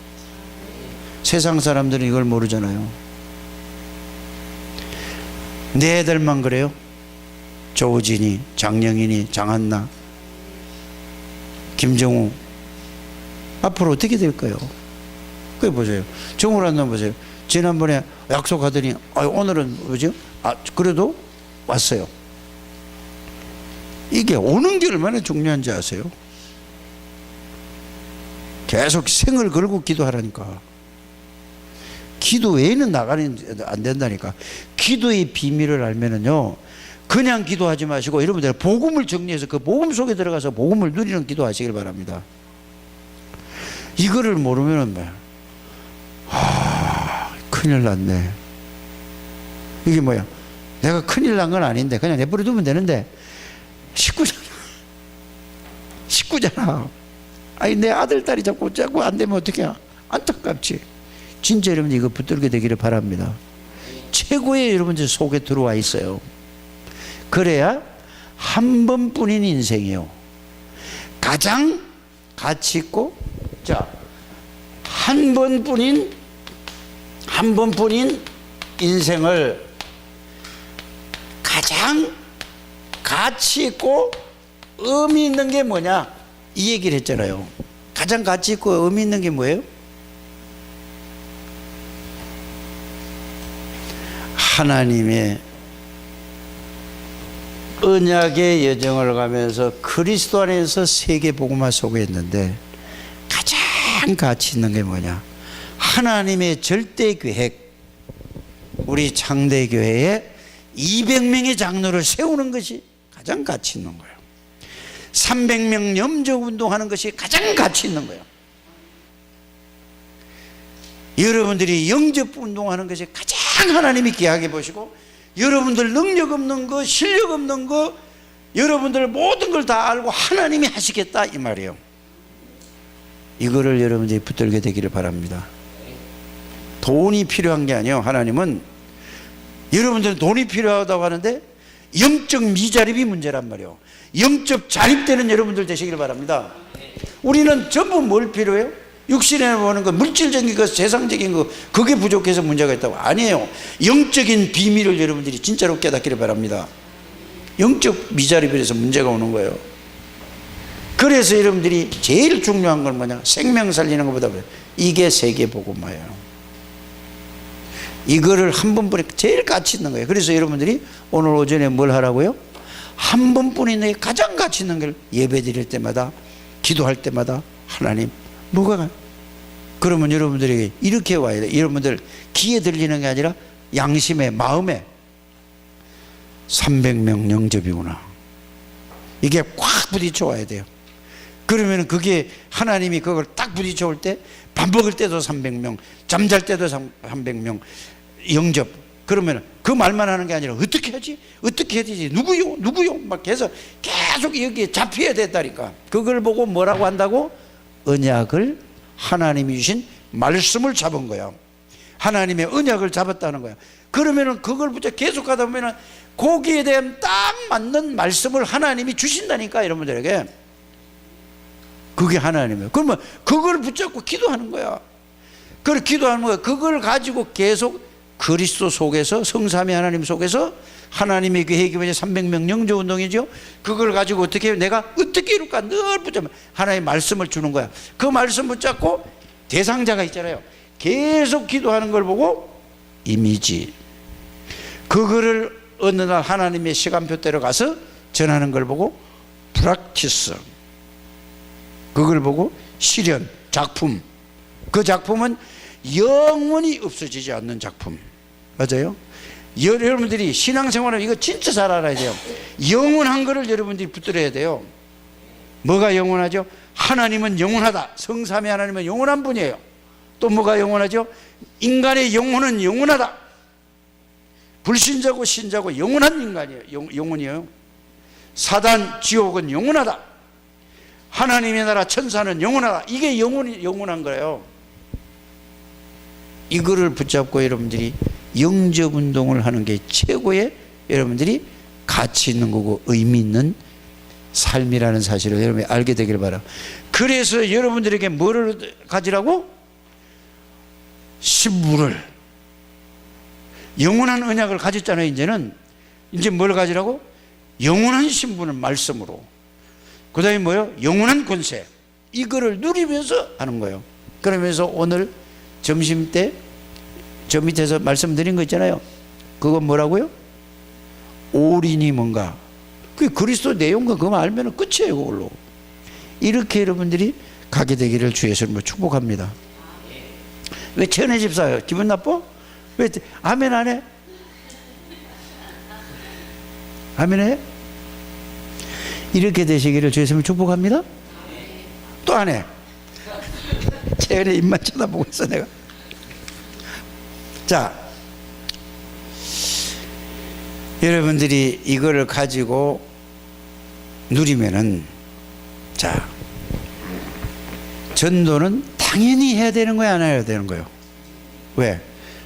세상 사람들은 이걸 모르잖아요. 내 애들만 그래요? 조우진이, 장영인이, 장한나, 김정우 앞으로 어떻게 될까요? 그게 보세요. 정우란나 보세요. 지난번에 약속하더니 오늘은 뭐죠? 그래도 왔어요. 이게 오는 게 얼마나 중요한지 아세요? 계속 생을 걸고 기도하라니까. 기도 외에는 나가는 안 된다니까. 기도의 비밀을 알면은요, 그냥 기도하지 마시고 여러분들 복음을 정리해서 그 복음 속에 들어가서 복음을 누리는 기도하시길 바랍니다. 이거를 모르면은 큰일 났네. 이게 뭐야? 내가 큰일 난 건 아닌데 그냥 내버려 두면 되는데 식구잖아. 아니 내 아들 딸이 자꾸 안 되면 어떡해. 안타깝지. 진짜 여러분들 이거 붙들게 되기를 바랍니다. 최고의 여러분들 속에 들어와 있어요. 그래야 한 번뿐인 인생이요. 가장 가치 있고, 자, 한 번뿐인 인생을 가장 가치 있고 의미 있는 게 뭐냐? 이 얘기를 했잖아요. 가장 가치 있고 의미 있는 게 뭐예요? 하나님의 언약의 여정을 가면서 그리스도 안에서 세계 복음화 속에 있는데 가장 가치 있는 게 뭐냐? 하나님의 절대 계획, 우리 창대교회에 200명의 장로를 세우는 것이 가장 가치 있는 거예요. 300명 염적 운동하는 것이 가장 가치 있는 거예요. 여러분들이 영접 운동하는 것이 가장 하나님이 귀하게 보시고, 여러분들 능력 없는 거, 실력 없는 거, 여러분들 모든 걸 다 알고 하나님이 하시겠다 이 말이에요. 이거를 여러분들이 붙들게 되기를 바랍니다. 돈이 필요한 게 아니에요. 하나님은 여러분들은 돈이 필요하다고 하는데 영적 미자립이 문제란 말이에요. 영적 자립되는 여러분들 되시기를 바랍니다. 우리는 전부 뭘 필요해요? 육신에 보는 거, 물질적인 거, 세상적인 거, 그게 부족해서 문제가 있다고. 아니에요. 영적인 비밀을 여러분들이 진짜로 깨닫기를 바랍니다. 영적 미자립에서 문제가 오는 거예요. 그래서 여러분들이 제일 중요한 건 뭐냐? 생명 살리는 것보다 이게 세계복음화예요. 이거를 한 번뿐에 제일 가치 있는 거예요. 그래서 여러분들이 오늘 오전에 뭘 하라고요? 한 번뿐인 가장 가치 있는 걸 예배 드릴 때마다, 기도할 때마다 하나님 뭐가, 그러면 여러분들에게 이렇게 와야 돼요. 여러분들 귀에 들리는 게 아니라 양심에, 마음에 300명 영접이구나, 이게 꽉 부딪혀 와야 돼요. 그러면 그게 하나님이 그걸 딱 부딪혀 올 때, 밥 먹을 때도 300명, 잠잘 때도 300명 영접. 그러면 그 말만 하는 게 아니라 어떻게 하지? 어떻게 해야 되지? 누구요? 누구요? 막 해서 계속 여기에 잡혀야 됐다니까. 그걸 보고 뭐라고 한다고? 언약을, 하나님이 주신 말씀을 잡은 거야. 하나님의 언약을 잡았다는 거야. 그러면은 그걸 붙여 계속 하다 보면은 거기에 대한 딱 맞는 말씀을 하나님이 주신다니까, 여러분들에게. 그게 하나님이에요. 그러면 그걸 붙잡고 기도하는 거야. 그걸 기도하는 거야. 그걸 가지고 계속 그리스도 속에서, 성삼위 하나님 속에서, 하나님의 교회 기반의 300명 영접 운동이죠. 그걸 가지고 어떻게 해요? 내가 어떻게 이룰까? 늘 붙잡으면 하나님의 말씀을 주는 거야. 그 말씀 붙잡고 대상자가 있잖아요. 계속 기도하는 걸 보고 이미지, 그거를 어느 날 하나님의 시간표대로 가서 전하는 걸 보고 프랙티스, 그걸 보고 실현, 작품. 그 작품은 영원히 없어지지 않는 작품. 맞아요? 여러분들이 신앙생활을 이거 진짜 잘 알아야 돼요. 영원한 거를 여러분들이 붙들어야 돼요. 뭐가 영원하죠? 하나님은 영원하다. 성삼위 하나님은 영원한 분이에요. 또 뭐가 영원하죠? 인간의 영혼은 영원하다. 불신자고 신자고 영원한 인간이에요. 영혼이에요. 사단, 지옥은 영원하다. 하나님의 나라, 천사는 영원하다. 이게 영원한 거예요. 이거를 붙잡고 여러분들이 영접 운동을 하는 게 최고의, 여러분들이 가치 있는 거고 의미 있는 삶이라는 사실을 여러분이 알게 되길 바랍니다. 그래서 여러분들에게 뭐를 가지라고? 신부를, 영원한 언약을 가졌잖아요. 이제 뭘 가지라고? 영원한 신분을 말씀으로, 그 다음에 뭐요? 영원한 권세, 이거를 누리면서 하는 거예요. 그러면서 오늘 점심 때 저 밑에서 말씀드린 거 있잖아요. 그건 뭐라고요? 올인이 뭔가, 그 그리스도 내용과 그거 알면 끝이에요. 그걸로 이렇게 여러분들이 가게 되기를 주 예수님으로 축복합니다. 왜 최은혜 집사요? 기분 나빠? 왜 아멘 안 해? 아멘 해? 이렇게 되시기를 주 예수님으로 축복합니다. 또 안 해? 최은혜 입만 쳐다보고 있어 내가. 자, 여러분들이 이거를 가지고 누리면은, 자, 전도는 당연히 해야 되는 거야, 안 해야 되는 거예요? 왜?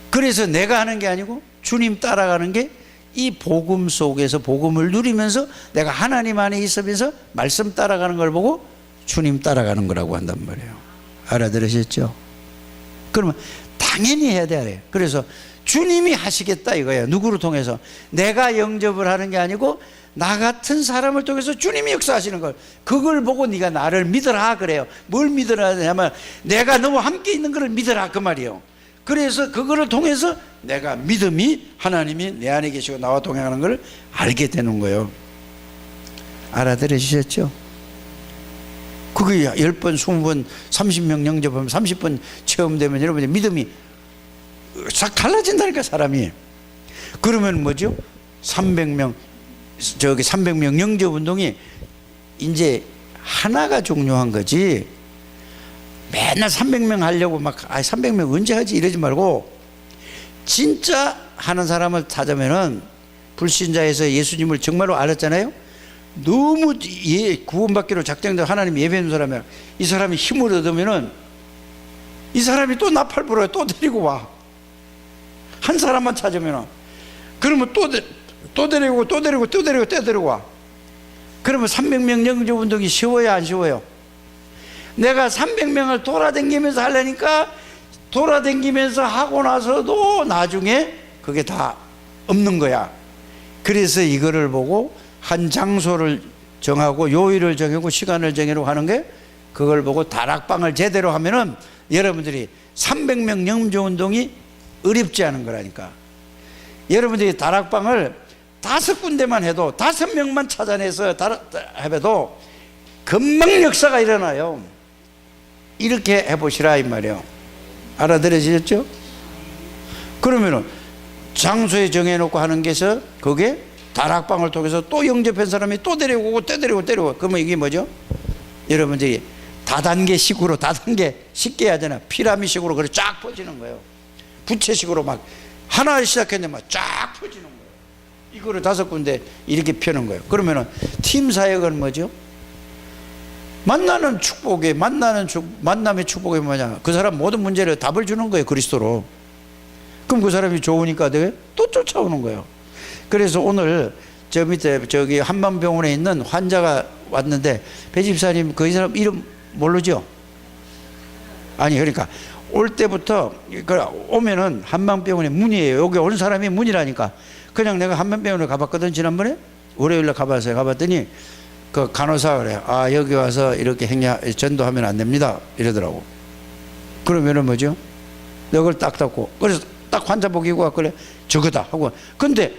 그래서 내가 하는 게 아니고 주님 따라가는 게, 이 복음 속에서 복음을 누리면서 내가 하나님 안에 있으면서 말씀 따라가는 걸 보고 주님 따라가는 거라고 한단 말이에요. 알아들으셨죠? 그러면 당연히 해야 돼. 그래서 주님이 하시겠다 이거예요. 누구를 통해서? 내가 영접을 하는 게 아니고 나 같은 사람을 통해서 주님이 역사하시는 걸, 그걸 보고 네가 나를 믿어라 그래요. 뭘 믿어라 하냐면 내가 너와 함께 있는 걸 믿어라 그 말이에요. 그래서 그거를 통해서 내가 믿음이 하나님이 내 안에 계시고 나와 동행하는 걸 알게 되는 거예요. 알아들으셨죠? 그게 10번, 20번, 30명 영접하면 30번 체험되면 여러분의 믿음이 싹 달라진다니까, 사람이. 그러면 뭐죠? 300명 영접 운동이 이제 하나가 중요한 거지, 맨날 300명 하려고 막 300명 언제 하지 이러지 말고, 진짜 하는 사람을 찾으면은, 불신자에서 예수님을 정말로 알았잖아요. 너무 구원받기로 작정된 하나님 예배하는 사람이야. 이 사람이 힘을 얻으면은 이 사람이 또 나팔불어요. 또 데리고 와. 한 사람만 찾으면은. 그러면 또 데리고 와. 그러면 300명 영접 운동이 쉬워요, 안 쉬워요? 내가 300명을 돌아다니면서 하려니까, 돌아다니면서 하고 나서도 나중에 그게 다 없는 거야. 그래서 이거를 보고 한 장소를 정하고 요일을 정하고 시간을 정하고 하는 게, 그걸 보고 다락방을 제대로 하면은 여러분들이 300명 영접 운동이 어렵지 않은 거라니까. 여러분들이 다락방을 5군데만 해도 5명만 찾아내서 해도 금방 역사가 일어나요. 이렇게 해보시라 이 말이에요. 알아들으시겠죠? 그러면은 장소에 정해놓고 하는 게서 그게 다락방을 통해서 또 영접한 사람이 또 데려오고 또 데려오고 그러면 이게 뭐죠? 여러분들이 다단계식으로 쉽게 하잖아. 피라미식으로 그래 쫙 퍼지는 거예요. 부채식으로 막 하나 시작했는데 막 쫙 퍼지는 거예요. 이거를 5군데 이렇게 펴는 거예요. 그러면은 팀 사역은 뭐죠? 만남의 축복이 뭐냐? 그 사람 모든 문제를 답을 주는 거예요, 그리스도로. 그럼 그 사람이 좋으니까 또 쫓아오는 거예요. 그래서 오늘 저 밑에 저기 한방병원에 있는 환자가 왔는데 배 집사님 그 사람 이름 모르죠? 아니 그러니까 올 때부터 오면은 한방병원에 문이에요. 여기 온 사람이 문이라니까. 그냥 내가 한방병원에 가봤거든. 지난번에 월요일날 가봤더니 그 간호사가 그래요. 아 여기 와서 이렇게 전도하면 안 됩니다 이러더라고. 그러면은 뭐죠? 이걸 딱 닫고 그래서 딱 환자복 입고 와 그래 저거다 하고. 근데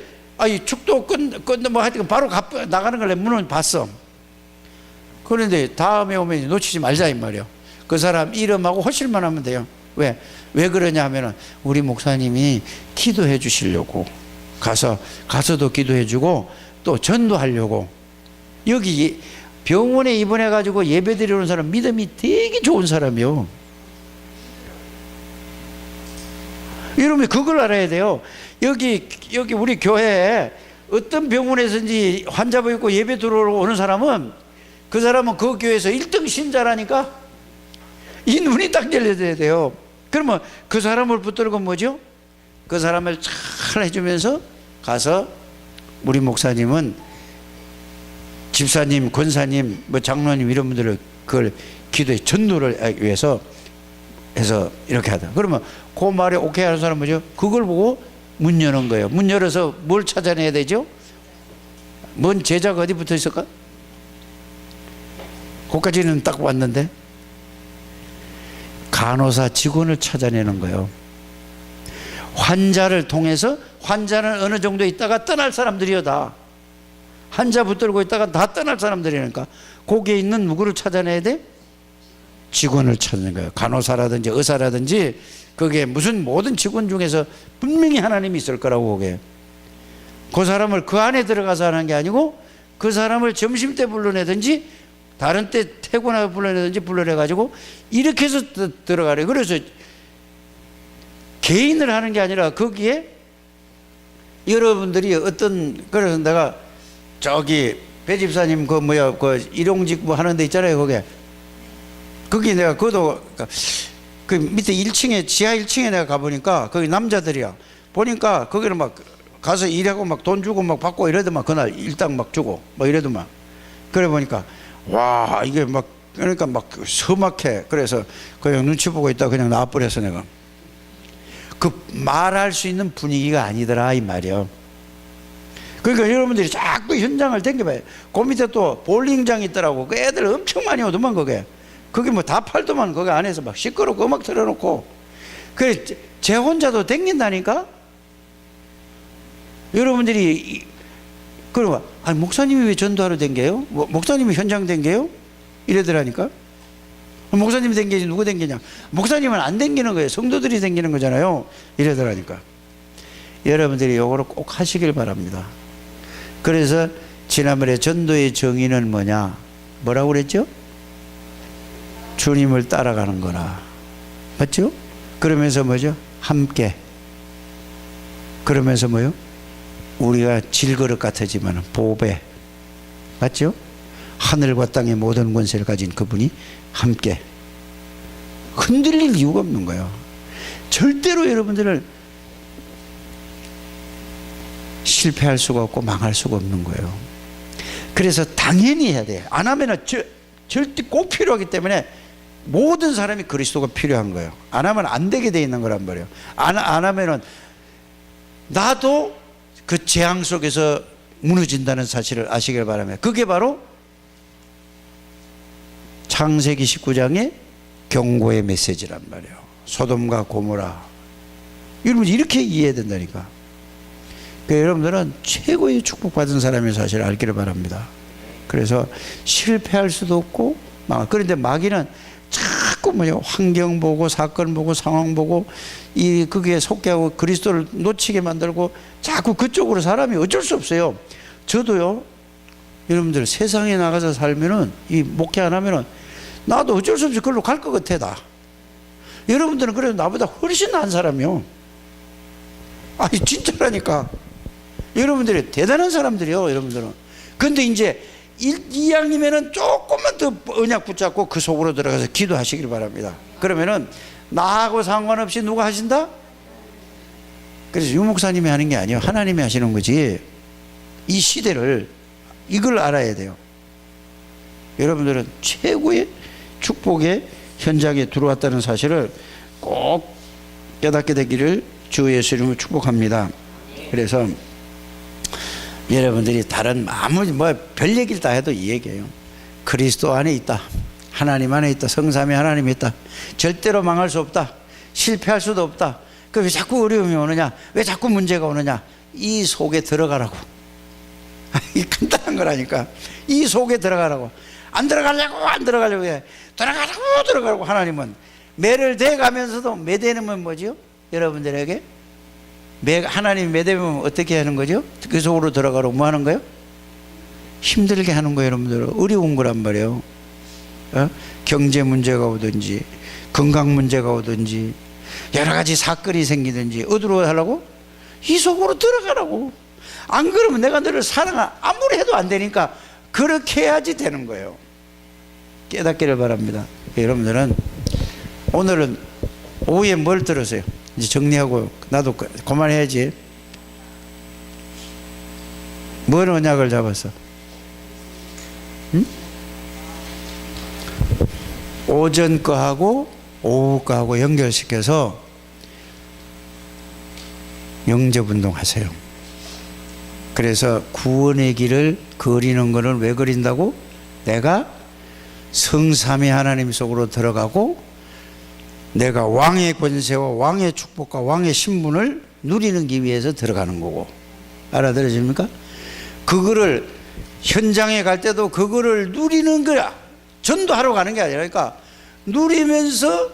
이 축도 끝 뭐 하여튼 바로 나가는 걸 문을 봤어. 그런데 다음에 오면 놓치지 말자 이 말이요. 그 사람 이름하고 호실만 하면 돼요. 왜 그러냐 하면은 우리 목사님이 기도해 주시려고 가서도 기도해 주고 또 전도하려고. 여기 병원에 입원해 가지고 예배 드리러 오는 사람 믿음이 되게 좋은 사람이요. 여러분 그걸 알아야 돼요. 여기 우리 교회에 어떤 병원에서인지 환자분 있고 예배 들어오러 오는 사람은 그 사람은 그 교회에서 1등 신자라니까. 이 눈이 딱 열려야 돼요. 그러면 그 사람을 붙들고 뭐죠? 그 사람을 잘 해주면서 가서 우리 목사님은 집사님, 권사님, 뭐 장로님 이런 분들을 그걸 기도에 전도를 위해서 해서 이렇게 하다. 그러면 그 말에 오케이 하는 사람은 뭐죠? 그걸 보고 문 여는 거예요. 문 열어서 뭘 찾아내야 되죠? 뭔 제자가 어디 붙어 있을까? 거기까지는 딱 왔는데 간호사 직원을 찾아내는 거예요. 환자를 통해서 환자는 어느 정도 있다가 떠날 사람들이요. 다 환자 붙들고 있다가 다 떠날 사람들이니까 거기에 있는 누구를 찾아내야 돼? 직원을 찾는 거예요. 간호사라든지 의사라든지 그게 무슨 모든 직원 중에서 분명히 하나님이 있을 거라고 그게. 그 사람을 그 안에 들어가서 하는 게 아니고 그 사람을 점심때 불러내든지 다른 때 퇴근하고 불러내가지고 이렇게 해서 들어가래요. 그래서 개인을 하는 게 아니라 거기에 여러분들이 그래서 내가 저기 배 집사님 그 일용직 뭐 하는 데 있잖아요. 거기 내가 그 밑에 1층에 지하 1층에 내가 가보니까 거기 남자들이야. 보니까 거기를 막 가서 일하고 막 돈 주고 막 받고 이러더만 그날 일당 막 주고 뭐 이러더만. 그래 보니까 와 이게 막 그러니까 막 서막해. 그래서 그냥 눈치 보고 있다 그냥 나와버렸어 내가. 그 말할 수 있는 분위기가 아니더라 이 말이야. 그러니까 여러분들이 자꾸 현장을 댕겨봐요. 그 밑에 또 볼링장이 있더라고. 그 애들 엄청 많이 오더만 거기 뭐 다 팔더만 거기 안에서 막 시끄럽고 음악 틀어놓고. 그래 제 혼자도 댕긴다니까. 여러분들이 그러면 아니 목사님이 왜 전도하러 댕겨요? 목사님이 현장 댕겨요? 이래더라니까. 목사님이 댕기지 누구 댕기냐? 목사님은 안 댕기는 거예요. 성도들이 댕기는 거잖아요. 이래더라니까. 여러분들이 요거를 꼭 하시길 바랍니다. 그래서 지난번에 전도의 정의는 뭐라고 그랬죠? 주님을 따라가는 거라. 맞죠? 그러면서 뭐죠? 함께. 그러면서 뭐요? 우리가 질그릇 같았지만 보배. 맞죠? 하늘과 땅의 모든 권세를 가진 그분이 함께. 흔들릴 이유가 없는 거예요. 절대로 여러분들을 실패할 수가 없고 망할 수가 없는 거예요. 그래서 당연히 해야 돼요. 안 하면은 절대 꼭 필요하기 때문에 모든 사람이 그리스도가 필요한 거예요. 안 하면 안 되게 돼 있는 거란 말이에요. 안 하면은 나도 그 재앙 속에서 무너진다는 사실을 아시길 바랍니다. 그게 바로 창세기 19장의 경고의 메시지란 말이에요. 소돔과 고모라. 여러분 이렇게 이해해야 된다니까. 여러분들은 최고의 축복받은 사람의 사실을 알기를 바랍니다. 그래서 실패할 수도 없고 그런데 마귀는 자꾸 환경 보고 사건 보고 상황 보고 그게 속게하고 그리스도를 놓치게 만들고 자꾸 그쪽으로 사람이 어쩔 수 없어요. 저도요, 여러분들 세상에 나가서 살면은 이 목회 안 하면은 나도 어쩔 수 없이 그걸로 갈 것 같아. 다 여러분들은 그래도 나보다 훨씬 나은 사람이요. 아니 진짜라니까. 여러분들이 대단한 사람들이요, 여러분들은. 근데 이제 이왕이면은 조금만 더 언약 붙잡고 그 속으로 들어가서 기도하시길 바랍니다. 그러면은 나하고 상관없이 누가 하신다? 그래서 유 목사님이 하는 게 아니에요. 하나님이 하시는 거지. 이 시대를 이걸 알아야 돼요. 여러분들은 최고의 축복의 현장에 들어왔다는 사실을 꼭 깨닫게 되기를 주 예수 이름으로 축복합니다. 그래서 여러분들이 다른 아무리 별 얘기를 다 해도 이 얘기예요. 그리스도 안에 있다. 하나님 안에 있다. 성삼위 하나님이 있다. 절대로 망할 수 없다. 실패할 수도 없다. 그 왜 자꾸 어려움이 오느냐? 왜 자꾸 문제가 오느냐? 이 속에 들어가라고. 이 간단한 거라니까. 이 속에 들어가라고. 안 들어가려고 해. 들어가라고 하나님은 매를 대가면서도 매대는 뭐지요? 여러분들에게 하나님이 매대면 어떻게 하는 거죠? 그 속으로 들어가라고 뭐 하는 거예요? 힘들게 하는 거예요. 여러분들 어려운 거란 말이에요. 경제 문제가 오든지 건강 문제가 오든지 여러 가지 사건이 생기든지 어디로 하려고? 이 속으로 들어가라고. 안 그러면 내가 너를 아무리 해도 안 되니까 그렇게 해야지 되는 거예요. 깨닫기를 바랍니다. 여러분들은 오늘은 오후에 뭘 들으세요? 이제 정리하고 나도 그만해야지. 뭔 언약을 잡았어? 응? 오전 거하고 오후 거하고 연결시켜서 영접운동 하세요. 그래서 구원의 길을 그리는 거는 왜 그린다고? 내가 성삼위 하나님 속으로 들어가고 내가 왕의 권세와 왕의 축복과 왕의 신분을 누리는 기 위해서 들어가는 거고. 알아들으십니까? 그거를 현장에 갈 때도 그거를 누리는 거야. 전도하러 가는 게 아니라 그러니까 누리면서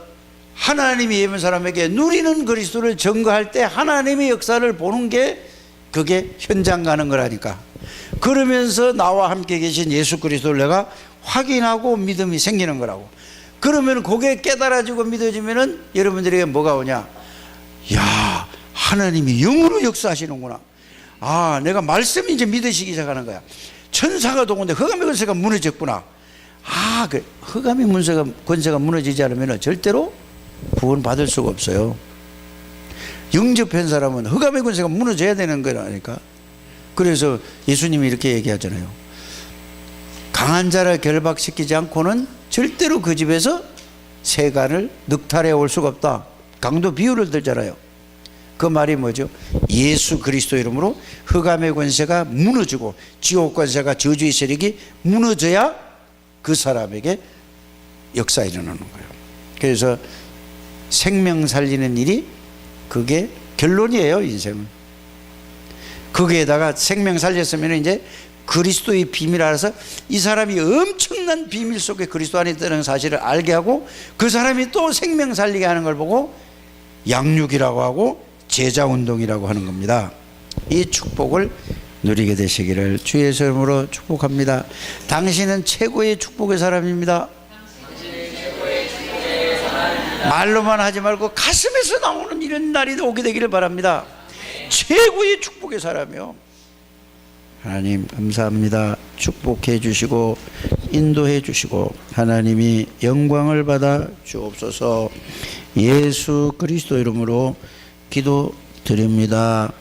하나님이 예쁜 사람에게 누리는 그리스도를 증거할 때 하나님의 역사를 보는 게 그게 현장 가는 거라니까. 그러면서 나와 함께 계신 예수 그리스도를 내가 확인하고 믿음이 생기는 거라고. 그러면 그게 깨달아지고 믿어지면은 여러분들에게 뭐가 오냐? 야, 하나님이 영으로 역사하시는구나. 아, 내가 말씀이 이제 믿으시기 시작하는 거야. 천사가 도는데 흑암의 권세가 무너졌구나. 아, 그 흑암의 권세가 무너지지 않으면 절대로 구원 받을 수가 없어요. 영접한 사람은 흑암의 권세가 무너져야 되는 거라니까. 그래서 예수님이 이렇게 얘기하잖아요. 강한 자를 결박시키지 않고는 절대로 그 집에서 세간을 늑탈해 올 수가 없다. 강도 비유를 들잖아요. 그 말이 뭐죠? 예수 그리스도 이름으로 흑암의 권세가 무너지고 지옥 권세가 저주의 세력이 무너져야 그 사람에게 역사 일어나는 거예요. 그래서 생명 살리는 일이 그게 결론이에요. 인생은. 거기에다가 생명 살렸으면 이제 그리스도의 비밀 알아서 이 사람이 엄청난 비밀 속에 그리스도 안에 있다는 사실을 알게 하고 그 사람이 또 생명 살리게 하는 걸 보고 양육이라고 하고 제자운동이라고 하는 겁니다. 이 축복을 누리게 되시기를 주 예수 이름으로 축복합니다. 당신은 최고의 축복의 사람입니다. 말로만 하지 말고 가슴에서 나오는 이런 날이 오게 되기를 바랍니다. 최고의 축복의 사람이요. 하나님 감사합니다. 축복해 주시고 인도해 주시고 하나님이 영광을 받아 주옵소서. 예수 그리스도 이름으로 기도드립니다.